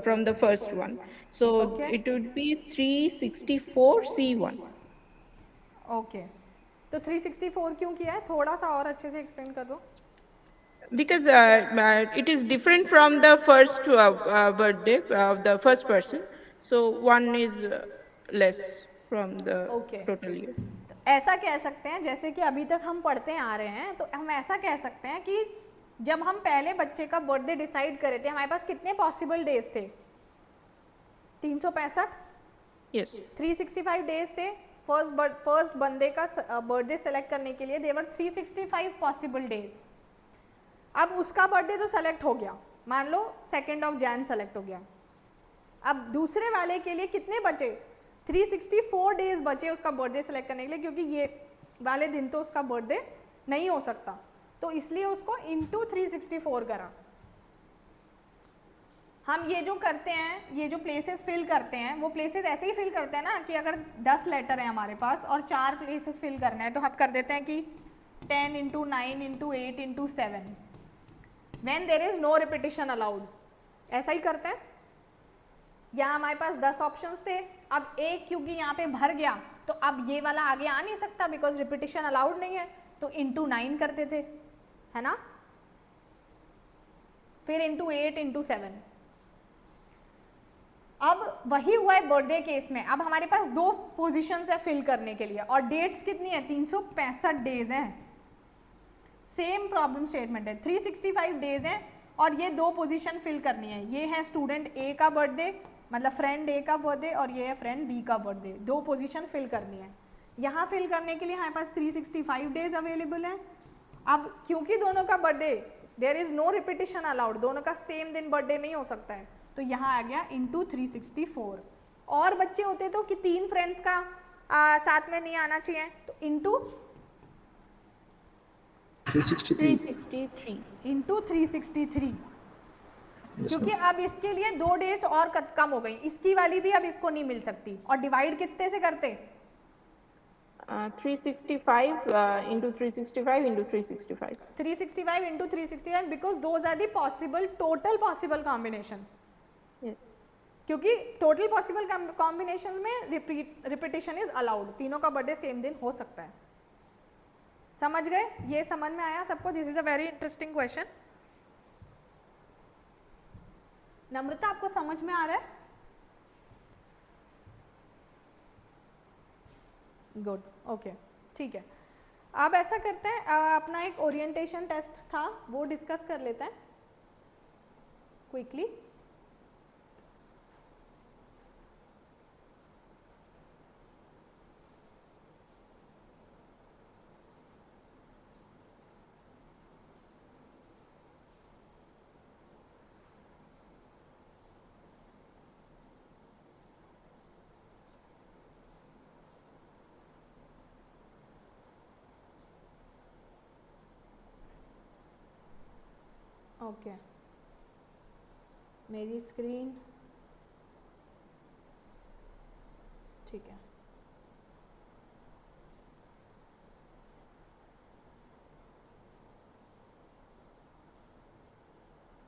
from the first one. So Okay. it would be 364 C1. Okay तो 364 क्यों किया है? थोड़ा सा और अच्छे से explain कर दो। Because it is different from the first birthday of the first person, so one is less from the Okay. total year. तो ऐसा कह सकते हैं, जैसे कि अभी तक हम पढ़ते आ रहे हैं, तो हम ऐसा कह सकते हैं कि जब हम पहले बच्चे का बर्थडे डिसाइड करे थे, हमारे पास कितने पॉसिबल डेज थे? 365। Yes. 365 डेज थे फर्स्ट बंदे का बर्थडे सेलेक्ट करने के लिए। देवर 365 पॉसिबल डेज। अब उसका बर्थडे तो सेलेक्ट हो गया, मान लो 2 Jan सेलेक्ट हो गया। अब दूसरे वाले के लिए कितने बचे? 364 डेज बचे उसका बर्थडे सेलेक्ट करने के लिए, क्योंकि ये वाले दिन तो उसका बर्थडे नहीं हो सकता, तो इसलिए उसको इंटू 364 करा। हम ये जो करते हैं, ये जो प्लेसेस फिल करते हैं, वो प्लेसेस ऐसे ही फिल करते हैं ना कि अगर 10 लेटर हैं हमारे पास और 4 प्लेसेस फिल करना है, तो हम कर देते हैं कि 10 into 9 into 8 into 7 when there is no repetition allowed. ऐसा ही करते हैं. यहाँ हमारे पास 10 ऑप्शंस थे, अब एक क्योंकि यहाँ पे भर गया तो अब ये वाला आगे आ नहीं सकता बिकॉज रिपीटिशन अलाउड नहीं है, तो इंटू 9 करते थे, है ना, फिर इंटू 8 इंटू 7. अब वही हुआ है बर्थडे केस में. अब हमारे पास 2 पोजीशंस है फिल करने के लिए और डेट्स कितनी है, 365 डेज हैं. सेम प्रॉब्लम स्टेटमेंट है, 365 डेज हैं और ये 2 पोजीशन फिल करनी है. ये है स्टूडेंट ए का बर्थडे, मतलब फ्रेंड ए का बर्थडे, और ये है फ्रेंड बी का बर्थडे. 2 पोजीशन फिल करनी है. यहाँ फिल करने के लिए हमारे पास 365 डेज अवेलेबल हैं. अब क्योंकि दोनों का birthday there is no repetition allowed, दोनों का सेम दिन बर्थडे नहीं हो सकता है, तो यहाँ आ गया इंटू 364. और बच्चे होते तो कि 3 फ्रेंड्स का साथ में नहीं आना चाहिए, तो इंटू 363. इंटू 363. क्योंकि अब इसके लिए 2 डेट्स और कम हो गई, इसकी वाली भी अब इसको नहीं मिल सकती. और डिवाइड कितने से करते, 365 into 365 into 365. 365 into 365 because those are the possible total possible combinations. Yes. क्योंकि टोटल पॉसिबल कॉम्बिनेशन में रिपीटिशन इज अलाउड, तीनों का बर्थडे सेम दिन हो सकता है. समझ गए, ये समझ में आया सबको. This is a very interesting question. Namrata आपको समझ में आ रहा है? गुड, ओके, ठीक है. अब ऐसा करते हैं, अपना एक ओरिएंटेशन टेस्ट था वो डिस्कस कर लेते हैं क्विकली. ओके, मेरी स्क्रीन ठीक है.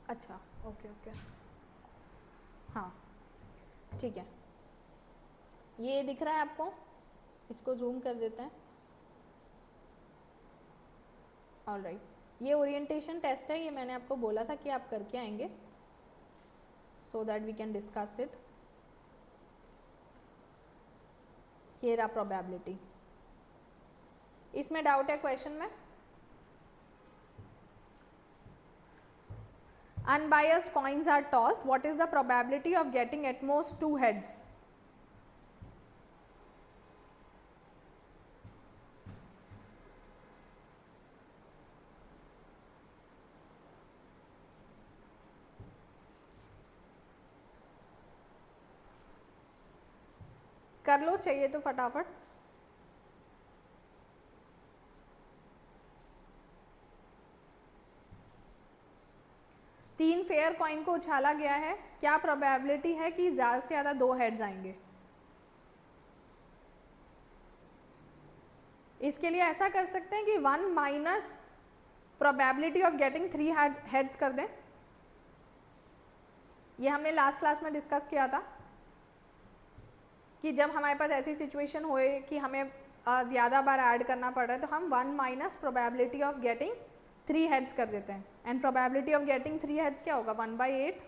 अच्छा, ओके ओके, हाँ ठीक है. ये दिख रहा है आपको, इसको जूम कर देते हैं. ऑलराइट, ये ओरिएंटेशन टेस्ट है, ये मैंने आपको बोला था कि आप करके आएंगे so that we can discuss it. ये रहा प्रोबेबिलिटी. इसमें डाउट है क्वेश्चन में? Unbiased coins are tossed. What is the probability of getting at most 2 heads? कर लो, चाहिए तो फटाफट. तीन फेयर कॉइन को उछाला गया है, क्या प्रोबेबिलिटी है कि ज़्यादा से ज़्यादा 2 हेड्स आएंगे? इसके लिए ऐसा कर सकते हैं कि 1 minus probability of getting 3 heads कर दें. ये हमने लास्ट क्लास में डिस्कस किया था कि जब हमारे पास ऐसी सिचुएशन होए कि हमें ज़्यादा बार ऐड करना पड़ रहा है तो हम 1 minus probability of getting 3 heads कर देते हैं. And probability of getting 3 heads क्या होगा, 1/8.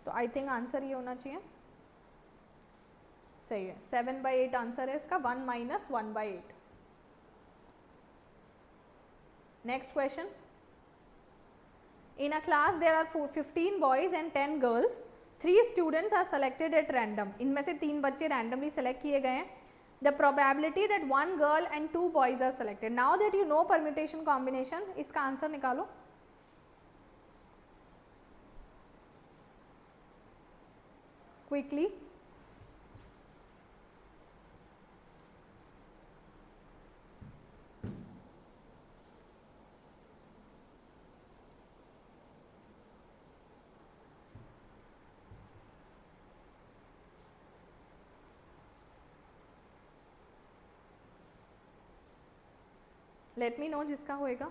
तो आई थिंक आंसर ये होना चाहिए. सही है, 7/8 आंसर है इसका, 1 minus 1/8. Next question. In a class there are 15 boys and 10 girls. 3 students are selected at random. इनमें से 3 बच्चे रैंडमली सेलेक्ट किए गए हैं. The probability that 1 girl and 2 boys are selected. Now that you know permutation combination, इसका answer निकालो. Quickly. Let me know जिसका होएगा.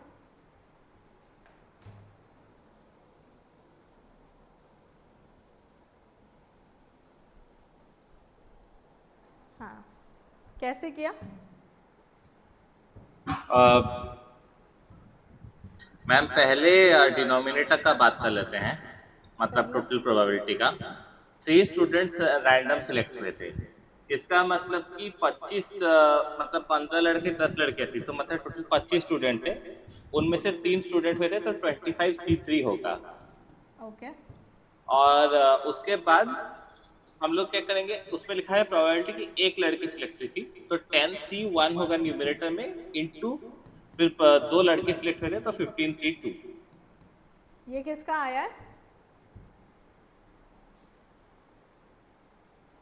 हाँ, कैसे किया? मैम पहले डिनोमिनेटर का बात कर लेते हैं, मतलब पहले? टोटल प्रोबेबिलिटी का. 3 स्टूडेंट्स रैंडम सिलेक्ट हुए थे. इसका मतलब कि 25 मतलब 15 लड़के 10 लड़के थे, तो मतलब टोटल 25 स्टूडेंट थे. उनमें से 3 स्टूडेंट हुए थे, तो 25C3 होगा. ओके. और उसके बाद हम लोग क्या करेंगे, उसमें लिखा है प्रोबेबिलिटी कि एक लड़की सिलेक्ट हुई थी, तो 10C1 होगा न्यूमरेटर में, इनटू फिर 2 लड़के सिलेक्ट हुए थे, तो 15C2. ये किसका आया है?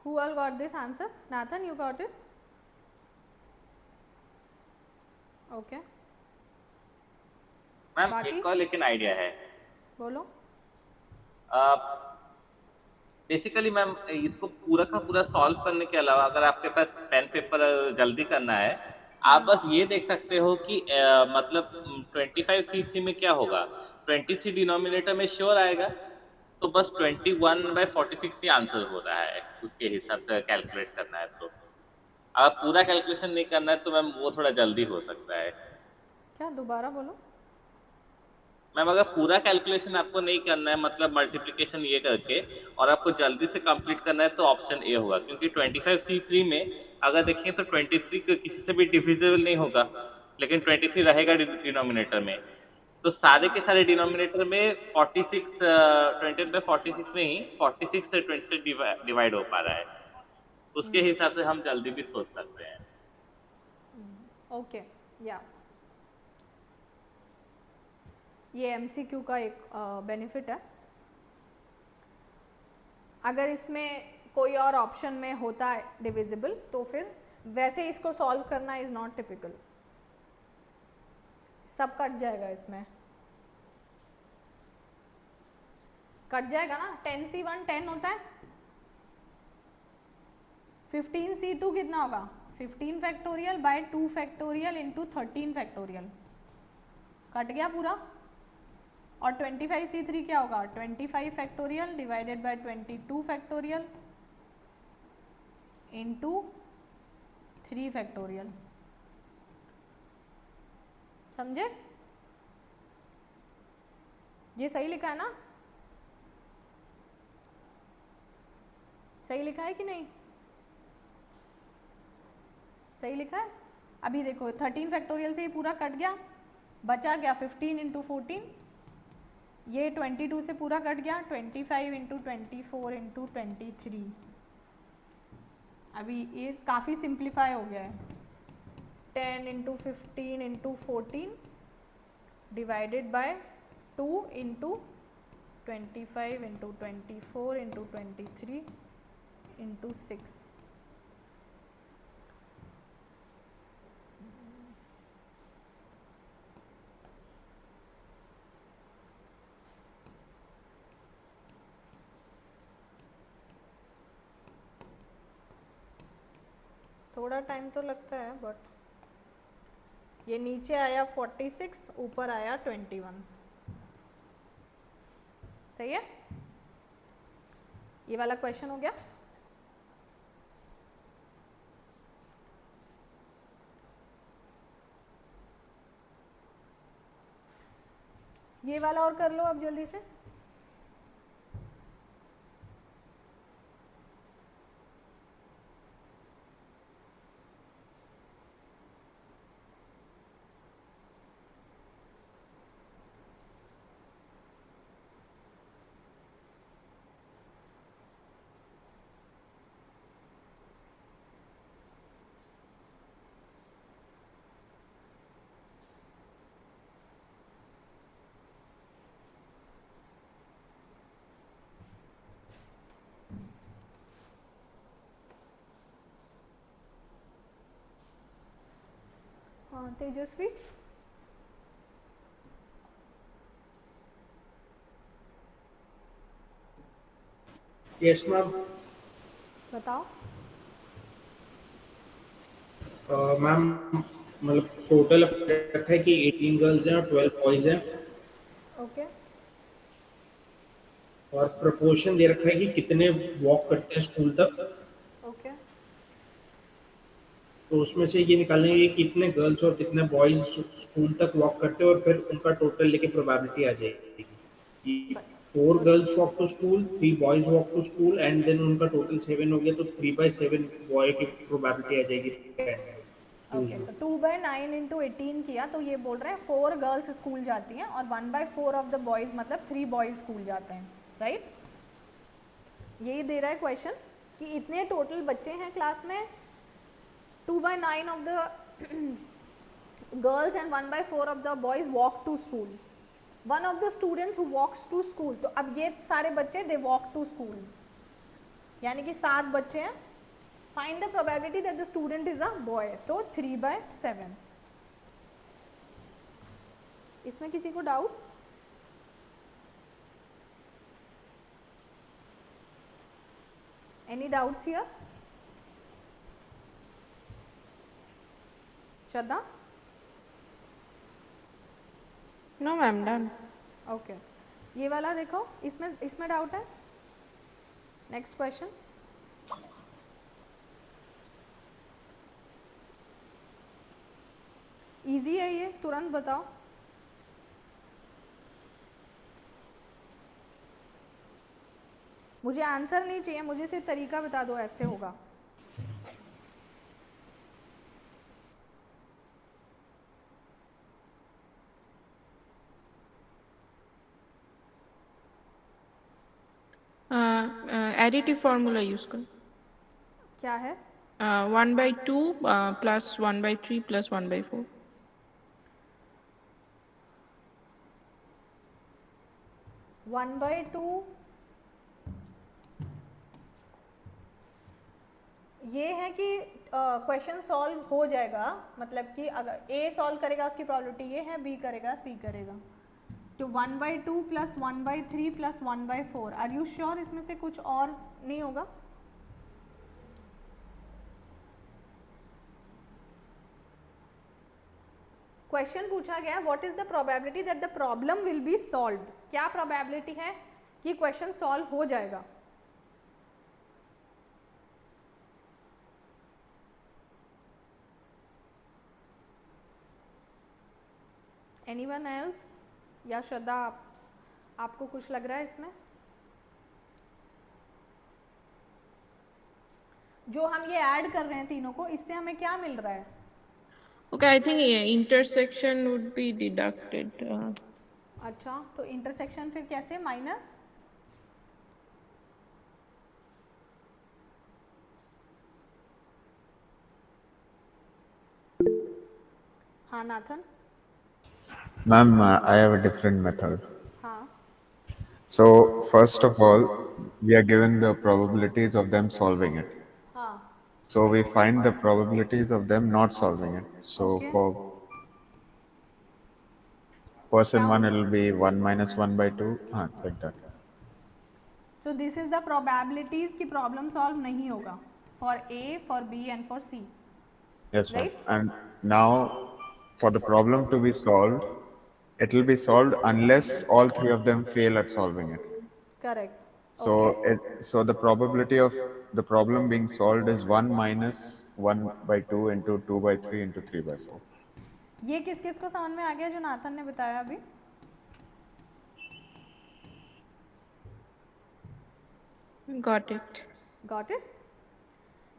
Who all got this answer? Nathan, you got it? Okay. Ma'am बाकी? एक और लेकिन आइडिया है. बोलो. बेसिकली मैम इसको पूरा का पूरा सॉल्व करने के अलावा अगर आपके पास पेन पेपर जल्दी करना है, आप बस ये देख सकते हो कि मतलब 25C3 में क्या होगा. 23 डिनोमिनेटर में श्योर आएगा, तो बस 21/46 ही आंसर हो रहा है. उसके हिसाब से कैलकुलेट करना है, तो अगर पूरा कैलकुलेशन नहीं करना है तो मैम वो थोड़ा जल्दी हो सकता है. क्या? दोबारा बोलो. मैम अगर पूरा कैलकुलेशन आपको नहीं करना है, मतलब मल्टीप्लिकेशन ये करके, और आपको जल्दी से कंप्लीट करना है, तो ऑप्शन ए होगा. क्योंकि 25C3 में अगर देखें तो 23 किसी से भी डिविजिबल नहीं होगा, लेकिन 23 रहेगा डिनोमिनेटर में. तो सारे के सारे डिनोमिनेटर में 46 20/46 में ही 46 से 20 से डिवाइड हो पा रहा है. उसके हिसाब से हम जल्दी भी सोच सकते हैं. ओके. या ये एमसीक्यू का एक बेनिफिट है. अगर इसमें कोई और ऑप्शन में होता है डिविजिबल, तो फिर वैसे इसको सॉल्व करना इज नॉट टिपिकल. सब कट जाएगा इसमें. कट जाएगा ना. 10C1 10 होता है. 15C2 कितना होगा? 15 factorial by 2 factorial into 13 factorial. Cut गया पूरा. और 25C3 क्या होगा? 25 factorial divided by 22 factorial into 3 factorial. समझे? ये सही लिखा है ना? सही लिखा है कि नहीं? सही लिखा है. अभी देखो 13 फैक्टोरियल से ही पूरा कट गया, बचा गया 15 इंटू 14. ये 22 से पूरा कट गया, 25 इंटू 24 इंटू 23. अभी ये काफ़ी सिंप्लीफाई हो गया है. 10 into 15 into 14 divided by 2 into 25 into 24 into 23 into 6. थोड़ा टाइम तो लगता है, बट ये नीचे आया 46, ऊपर आया 21. सही है. ये वाला क्वेश्चन हो गया. ये वाला और कर लो अब जल्दी से. हाँ तेजस्वी. Yes ma'am. बताओ. मैम मतलब टोटल रखा है कि 18 गर्ल्स हैं और 12 बॉयज हैं, ओके और प्रोपोर्शन दे रखा है कि कितने वॉक करते हैं स्कूल तक। ओके तो उसमें से ये निकालेंगे कि कितने गर्ल्स और कितने बॉयज स्कूल तक वॉक करते हैं, और फिर उनका टोटल लेके प्रोबेबिलिटी आ जाएगी कि 4 girls walk to school, 3 boys walk to school, and then उनका टोटल 7 हो गया, तो 3/7 बॉय की प्रोबेबिलिटी आ जाएगी। ओके सो 2/9 इंटू 18 किया तो ये बोल रहे हैं 4 गर्ल्स स्कूल जाती हैं और 1/4 ऑफ द बॉयज़ मतलब 3 बॉयज़ स्कूल जाते हैं, राइट? यही दे रहा है क्वेश्चन कि इतने टोटल बच्चे हैं क्लास में, 2/9 of the girls and 1/4 of the boys walk to school, one of the students who walks to school. तो अब ये सारे बच्चे दे वॉक टू स्कूल, यानी कि 7 बच्चे हैं। Find the probability that the student is a boy, तो 3/7। इसमें किसी को doubt? Any doubts here? Shraddha? No, ma'am, done. Okay ये वाला देखो, इसमें डाउट है? Next question. इजी है ये, तुरंत बताओ। मुझे आंसर नहीं चाहिए, मुझे सिर्फ तरीका बता दो, ऐसे होगा। Additive formula use करो. क्या है? 1/2 plus 1/3 plus 1/4. 1/2 ये है कि क्वेश्चन सॉल्व हो जाएगा, मतलब कि अगर ए सॉल्व करेगा उसकी प्रोबेबिलिटी ये है, बी करेगा सी करेगा। तो 1/2 plus 1/3 plus 1/4, are you sure इसमें से कुछ और नहीं होगा? क्वेश्चन पूछा गया what is the probability that the problem will be solved, क्या प्रोबेबिलिटी है कि क्वेश्चन सॉल्व हो जाएगा? Anyone else? या श्रद्धा आपको कुछ लग रहा है इसमें? जो हम ये ऐड कर रहे हैं तीनों को, इससे हमें क्या मिल रहा है? Okay, I think intersection would be deducted. अच्छा, तो इंटरसेक्शन फिर कैसे? माइनस? हाँ Nathan? Ma'am, I have a different method. हाँ So first of all, we are given the probabilities of them solving it. हाँ So we find the probabilities of them not solving it. So Okay. for person Now- 1, it will be 1 minus 1/2, like that. So this is the probabilities कि problem solve नहीं होगा for A, for B and for C. Yes, ma'am. Right. And now, for the problem to be solved, it will be solved unless all three of them fail at solving it. Correct. So so the probability of the problem being solved is 1 minus 1/2 into 2/3 into 3/4. ये किस किस को समझ में आ गया जो Nathan ने बताया अभी? Got it. Got it?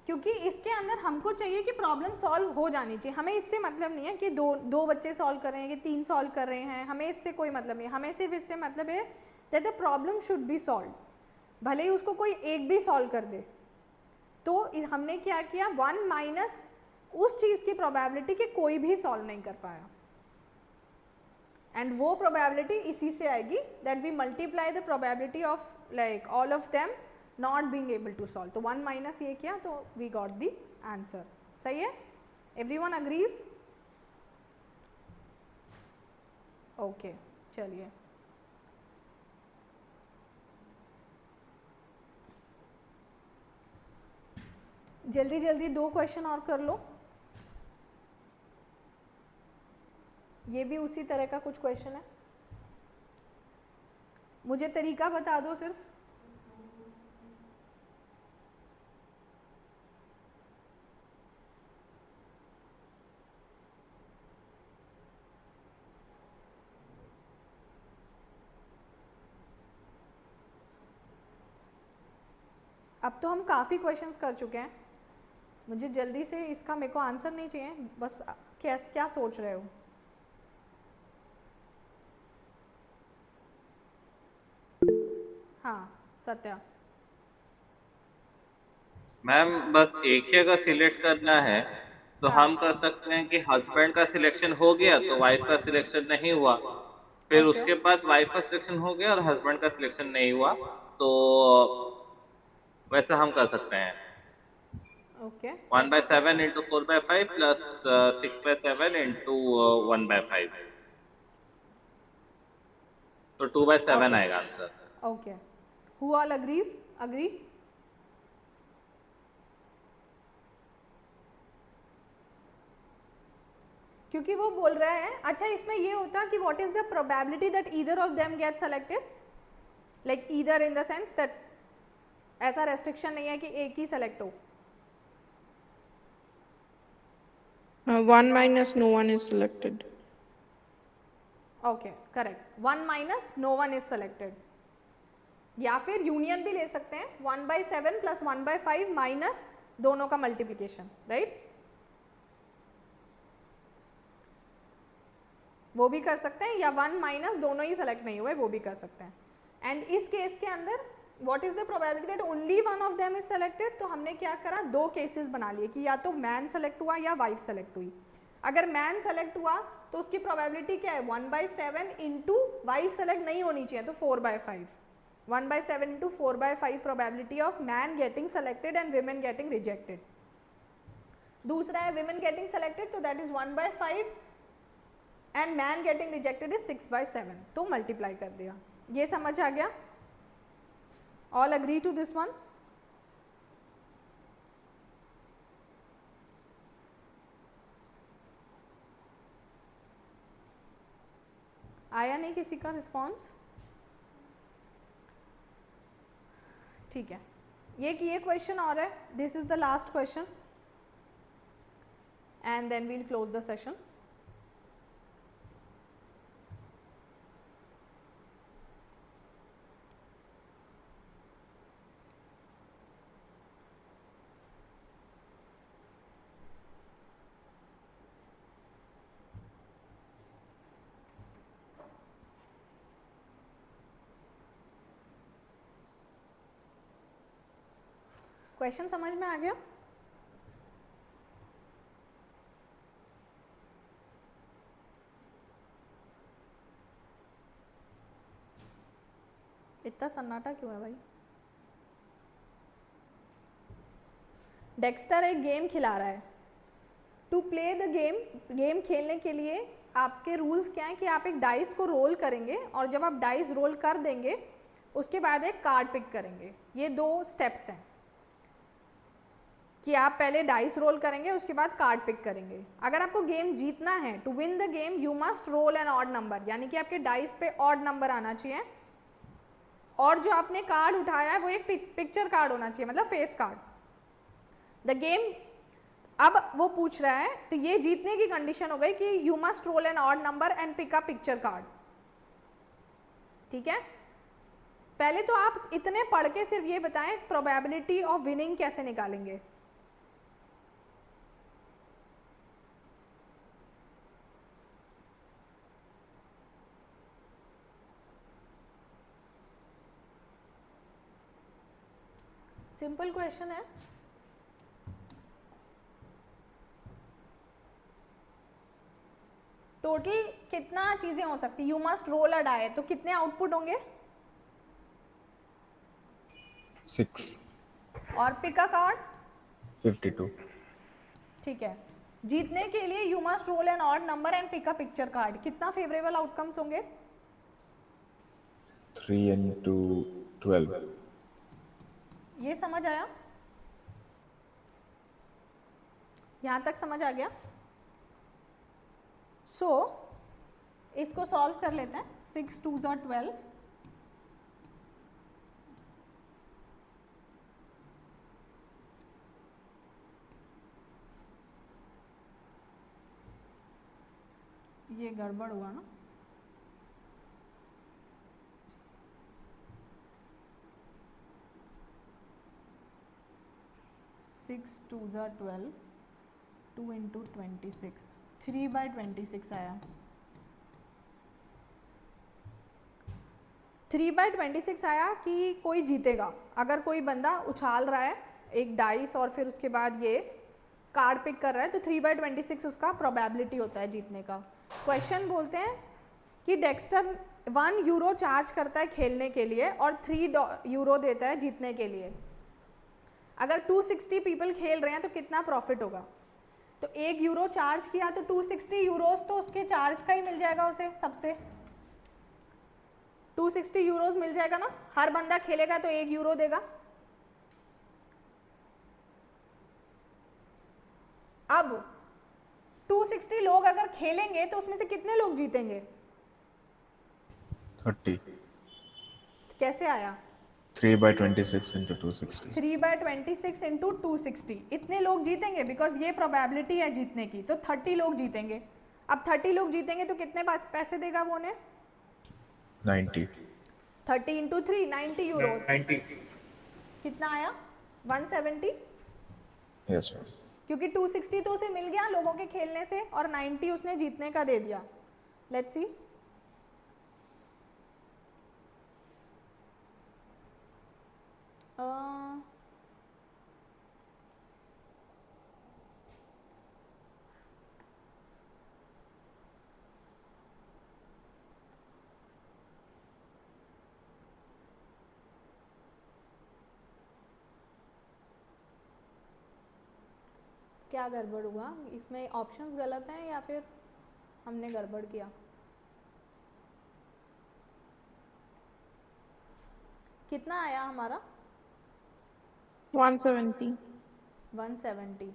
क्योंकि इसके अंदर हमको चाहिए कि प्रॉब्लम सॉल्व हो जानी चाहिए, हमें इससे मतलब नहीं है कि दो बच्चे सॉल्व कर रहे हैं कि 3 सॉल्व कर रहे हैं, हमें इससे कोई मतलब नहीं है। हमें सिर्फ इससे मतलब है that the problem should be solve, भले ही उसको कोई एक भी सॉल्व कर दे। तो हमने क्या किया, 1 माइनस उस चीज़ की प्रोबेबिलिटी कि कोई भी सॉल्व नहीं कर पाया, एंड वो प्रोबेबिलिटी इसी से आएगी that we multiply the probability of like all of them not being able to solve. तो 1 माइनस ये किया तो वी गॉट द आंसर। सही है? Everyone agrees? ओके चलिए, जल्दी जल्दी 2 क्वेश्चन और कर लो। ये भी उसी तरह का कुछ क्वेश्चन है, मुझे तरीका बता दो सिर्फ। अब तो हम काफ़ी क्वेश्चंस कर चुके हैं, मुझे जल्दी से इसका मेरे को आंसर नहीं चाहिए, बस क्या क्या सोच रहे हो। हाँ सत्या। मैम बस एक ही अगर सिलेक्ट करना है तो हाँ। हम कर सकते हैं कि हस्बैंड का सिलेक्शन हो गया तो वाइफ का सिलेक्शन नहीं हुआ, फिर ओके उसके बाद वाइफ का सिलेक्शन हो गया और हस्बैंड का सिलेक्शन नहीं हुआ, तो वैसा हम कर सकते हैं। ओके 1/7 into 4/5 plus 6/7 into 1/5, तो 2/7 ओके आएगा answer. Okay, who all agrees, agree? क्योंकि वो बोल रहे हैं, अच्छा इसमें ये होता कि what is the probability that either of them get selected, like either in the sense that ऐसा रेस्ट्रिक्शन नहीं है कि एक ही सेलेक्ट हो। 1 minus no one is selected. Okay correct, 1 minus no one is selected, या फिर यूनियन भी ले सकते हैं 1/7 प्लस 1/5 माइनस दोनों का मल्टीप्लीकेशन, राइट? वो भी कर सकते हैं, या 1 माइनस दोनों ही सेलेक्ट नहीं हुए वो भी कर सकते हैं। एंड इस केस के अंदर what is the probability that only one of them is selected, तो हमने क्या करा, दो केसेस बना लिए कि या तो मैन सेलेक्ट हुआ या वाइफ सेलेक्ट हुई। अगर मैन सेलेक्ट हुआ तो उसकी प्रोबेबिलिटी क्या है, 1/7 इंटू वाइफ सेलेक्ट नहीं होनी चाहिए तो 4/5, 1/7 into 4/5 probability of man getting selected and women getting rejected. दूसरा है विमेन गेटिंग सेलेक्टेड, तो that is 1/5 and man getting rejected is 6/7, तो मल्टीप्लाई कर दिया। ये समझ आ गया? All agree to this one? आया नहीं किसी का रिस्पॉन्स? ठीक है, ये क्वेश्चन और है, this is the last question and then we'll close the session. Question समझ में आ गया? इतना सन्नाटा क्यों है भाई? डेक्स्टर एक गेम खिला रहा है। To play the game, game खेलने के लिए आपके रूल्स क्या हैं कि आप एक डाइस को रोल करेंगे और जब आप डाइस रोल कर देंगे उसके बाद एक कार्ड पिक करेंगे। ये दो स्टेप्स हैं कि आप पहले डाइस रोल करेंगे उसके बाद कार्ड पिक करेंगे। अगर आपको गेम जीतना है, to win the game you must roll an odd number, यानी कि आपके डाइस पे ऑड नंबर आना चाहिए और जो आपने कार्ड उठाया है वो एक पिक्चर कार्ड होना चाहिए, मतलब फेस कार्ड। द गेम, अब वो पूछ रहा है तो ये जीतने की कंडीशन हो गई कि you must roll an odd number and pick a picture card. ठीक है, पहले तो आप इतने पढ़ के सिर्फ ये बताएं प्रोबेबिलिटी ऑफ विनिंग कैसे निकालेंगे। सिंपल क्वेश्चन है, टोटल कितना चीजें हो सकती, you must roll a die, तो कितने आउटपुट होंगे? 6 और पिक अ कार्ड 52। ठीक है, जीतने के लिए you must roll an odd number and pick a picture card, कितना फेवरेबल आउटकम्स होंगे? 3 into 12। ये समझ आया? यहां तक समझ आ गया? सो इसको सॉल्व कर लेते हैं. 6 2 ज़ा 12. ये गड़बड़ हुआ ना. सिक्स 2 ज़ा 12. 2 इंटू 26. 3/26 आया. 3/26 आया कि कोई जीतेगा. अगर कोई बंदा उछाल रहा है एक डाइस और फिर उसके बाद ये कार्ड पिक कर रहा है तो 3/26 उसका प्रोबेबिलिटी होता है जीतने का. क्वेश्चन बोलते हैं कि डेक्स्टर 1 यूरो चार्ज करता है खेलने के लिए और 3 यूरो देता है जीतने के लिए. अगर 260 पीपल खेल रहे हैं तो कितना प्रॉफिट होगा. तो 1 यूरो चार्ज किया तो 260 यूरोस तो उसके चार्ज का ही मिल जाएगा उसे. सबसे 260 यूरोस मिल जाएगा ना. हर बंदा खेलेगा तो 1 यूरो देगा. अब 260 लोग अगर खेलेंगे तो उसमें से कितने लोग जीतेंगे. 30. कैसे आया. 3/26 into 260. 3/26 इंटू 260. इतने लोग जीतेंगे बिकॉज ये प्रोबेबिलिटी है जीतने की. तो 30 लोग जीतेंगे. अब 30 लोग जीतेंगे तो कितने पैसे देगा वो ने. 90. 30 इंटू 3 90 यूरोस. 90. कितना आया 170. Yes, ma'am. क्योंकि 260 तो उसे मिल गया लोगों के खेलने से और 90 उसने जीतने का दे दिया. Let's see. क्या गड़बड़ हुआ इसमें. ऑप्शंस गलत हैं या फिर हमने गड़बड़ किया. कितना आया हमारा 170. 170.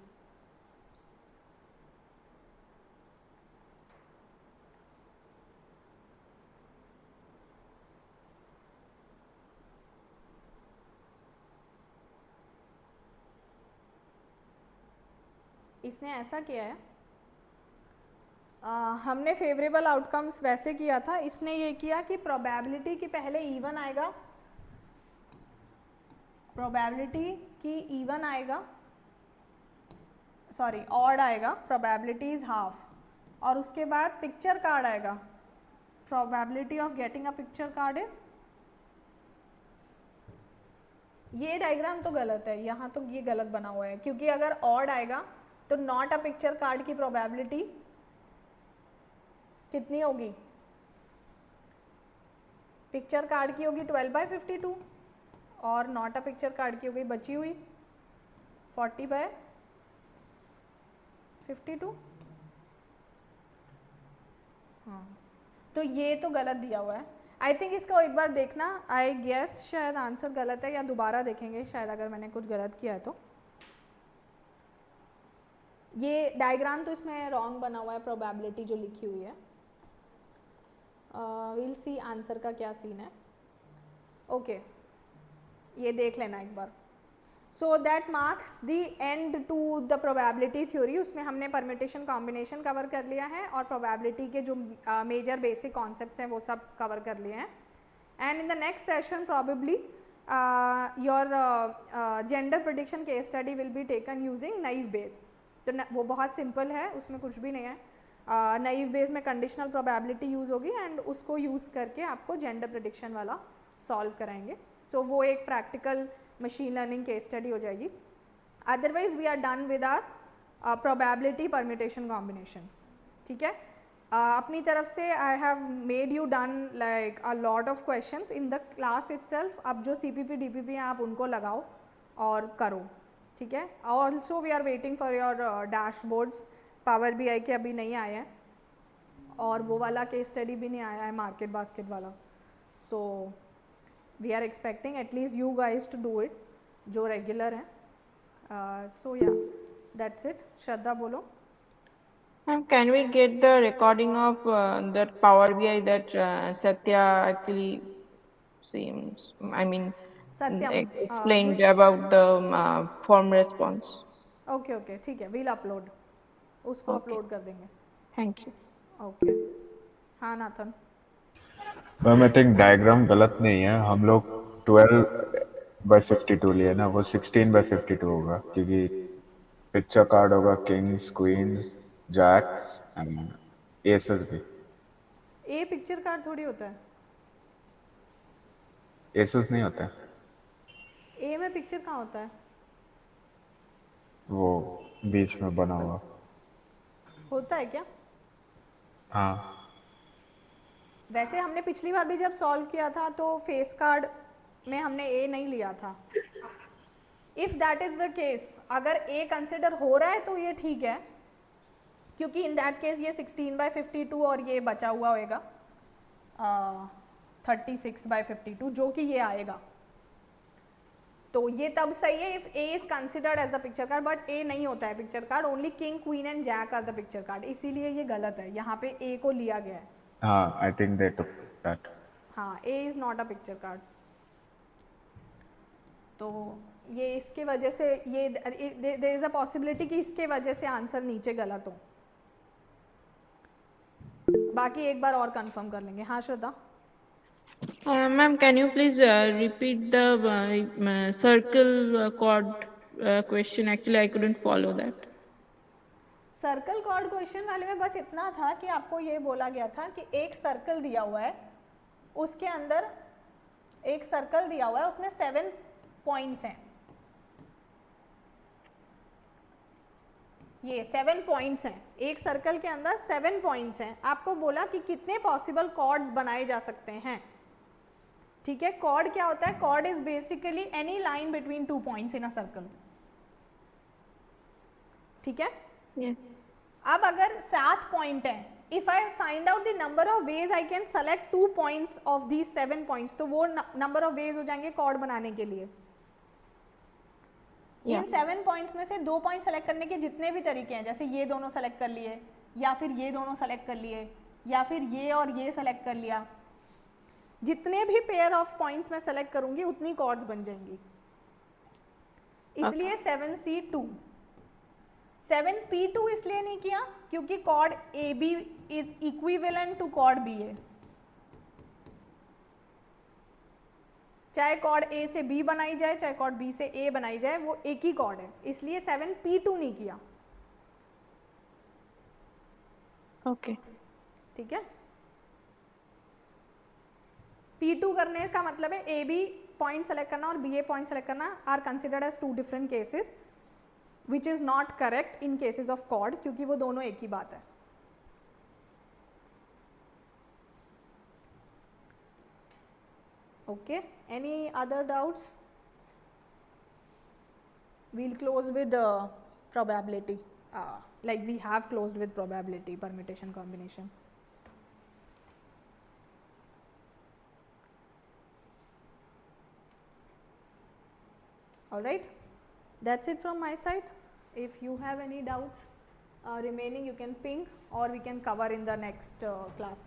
इसने ऐसा किया है. हमने फेवरेबल आउटकम्स वैसे किया था. इसने ये किया कि प्रोबेबिलिटी की पहले इवन आएगा. प्रोबेबिलिटी की इवन आएगा सॉरी ऑड आएगा. Probability is half. और उसके बाद पिक्चर कार्ड आएगा. Probability of getting a picture card is. ये डायग्राम तो गलत है. यहाँ तो ये गलत बना हुआ है क्योंकि अगर ऑड आएगा तो नॉट अ पिक्चर कार्ड की प्रोबेबिलिटी कितनी होगी. पिक्चर कार्ड की होगी 12/52 और नॉट अ पिक्चर कार्ड की होगी बची हुई 40/52. हाँ तो ये तो गलत दिया हुआ है. आई थिंक इसको एक बार देखना. आई गेस शायद आंसर गलत है या दोबारा देखेंगे शायद अगर मैंने कुछ गलत किया है तो. ये डायग्राम तो इसमें रॉन्ग बना हुआ है प्रोबेबिलिटी जो लिखी हुई है. विल सी आंसर का क्या सीन है. ओके ये देख लेना एक बार. So that marks the end to the probability theory. उसमें हमने परम्यूटेशन कॉम्बिनेशन कवर कर लिया है और प्रोबेबिलिटी के जो मेजर बेसिक कॉन्सेप्ट्स हैं वो सब कवर कर लिए हैं. And in the next session probably your gender prediction case study will be taken using naive base. तो वो बहुत सिंपल है उसमें कुछ भी नहीं है. नाइव बेस में कंडीशनल प्रोबेबिलिटी यूज़ होगी एंड उसको यूज़ करके आपको जेंडर प्रेडिक्शन वाला सॉल्व कराएंगे. सो वो एक practical machine learning case study हो जाएगी. Otherwise we are done with our probability permutation combination. ठीक है. अपनी तरफ से I have made you done like a lot of questions in the class itself. अब जो CPP DPP हैं आप उनको लगाओ और करो. ठीक है. Also we are waiting for your dashboards. Power BI के अभी नहीं आए हैं और वो वाला केस स्टडी भी नहीं आया है मार्केट बास्केट वाला. So we are expecting at least you guys to do it जो रेगुलर हैं. सो या दैट्स इट. श्रद्धा बोलो. Can we get the recording of that Power BI that Satya actually seems, I mean, Satyam explained जिस about the form response? Okay okay ठीक है, we'll upload, उसको Okay, upload कर देंगे. thank you. Okay हाँ Nathan. Ma'am I think diagram गलत नहीं है, हम लोग 12/52 लिए ना, वो 16/52 होगा क्योंकि पिक्चर कार्ड होगा kings queens jacks and aces भी. ए पिक्चर कार्ड थोड़ी होता है, एसेस नहीं होता है, ए में पिक्चर कहाँ होता है? वो बीच में बना हुआ. होता है क्या? हाँ वैसे हमने पिछली बार भी जब सॉल्व किया था तो फेस कार्ड में हमने ए नहीं लिया था. If that is the case, अगर ए कंसिडर हो रहा है तो ये ठीक है, क्योंकि इन दैट केस ये 16/52 और ये बचा हुआ होएगा 36/52 जो कि ये आएगा, तो ये तब सही है if A is considered as the picture card. But A नहीं होता है picture card, only king queen and jack are the picture card, इसीलिए ये गलत है, यहाँ पे ए को लिया गया है. हाँ I think they took that. हाँ A is not a picture card. तो ये इसके वजह से ये देयर इज अ पॉसिबिलिटी कि इसके वजह से आंसर नीचे गलत हो. बाकी एक बार और कंफर्म कर लेंगे. हाँ श्रद्धा. Ma'am, can you please repeat the circle chord question? Actually, I couldn't follow that. Circle chord question वाले में बस इतना था कि आपको ये बोला गया था कि एक सर्कल दिया हुआ है, उसके अंदर एक सर्कल दिया हुआ है, उसमें 7 पॉइंट्स हैं. ये 7 पॉइंट्स हैं, एक सर्कल के अंदर 7 पॉइंट्स हैं. आपको बोला कि कितने पॉसिबल कॉर्ड्स बनाए जा सकते हैं. ठीक है, कॉर्ड क्या होता है? Chord is basically any line between 2 points in a circle. ठीक है. Yeah. अब अगर 7 पॉइंट है, if I find out the number of ways I can select 2 points of these 7 points, तो वो नंबर ऑफ वेज हो जाएंगे कॉर्ड बनाने के लिए. इन 7 पॉइंट्स में से 2 पॉइंट सेलेक्ट करने के जितने भी तरीके हैं, जैसे ये दोनों सेलेक्ट कर लिए, या फिर ये दोनों सेलेक्ट कर लिए, या फिर ये और ये सेलेक्ट कर लिया, जितने भी पेयर ऑफ पॉइंट्स में सेलेक्ट करूंगी उतनी कॉर्ड्स बन जाएंगी. इसलिए 7C2. 7P2 इसलिए नहीं किया क्योंकि chord AB is equivalent to chord BA. चाहे कॉर्ड A से B बनाई जाए, चाहे कॉर्ड B से A बनाई जाए, वो एक ही कॉर्ड है, इसलिए 7P2 नहीं किया. Okay. ठीक है. P2 करने का मतलब है AB पॉइंट सेलेक्ट करना और BA पॉइंट सेलेक्ट करना are considered as 2 different cases, which is not correct in cases of chord, क्योंकि वो दोनों एक ही बात है. Okay, any other doubts? We'll close with probability, like we have closed with probability, permutation, combination. All right, that's it from my side. If you have any doubts remaining, you can ping or we can cover in the next class.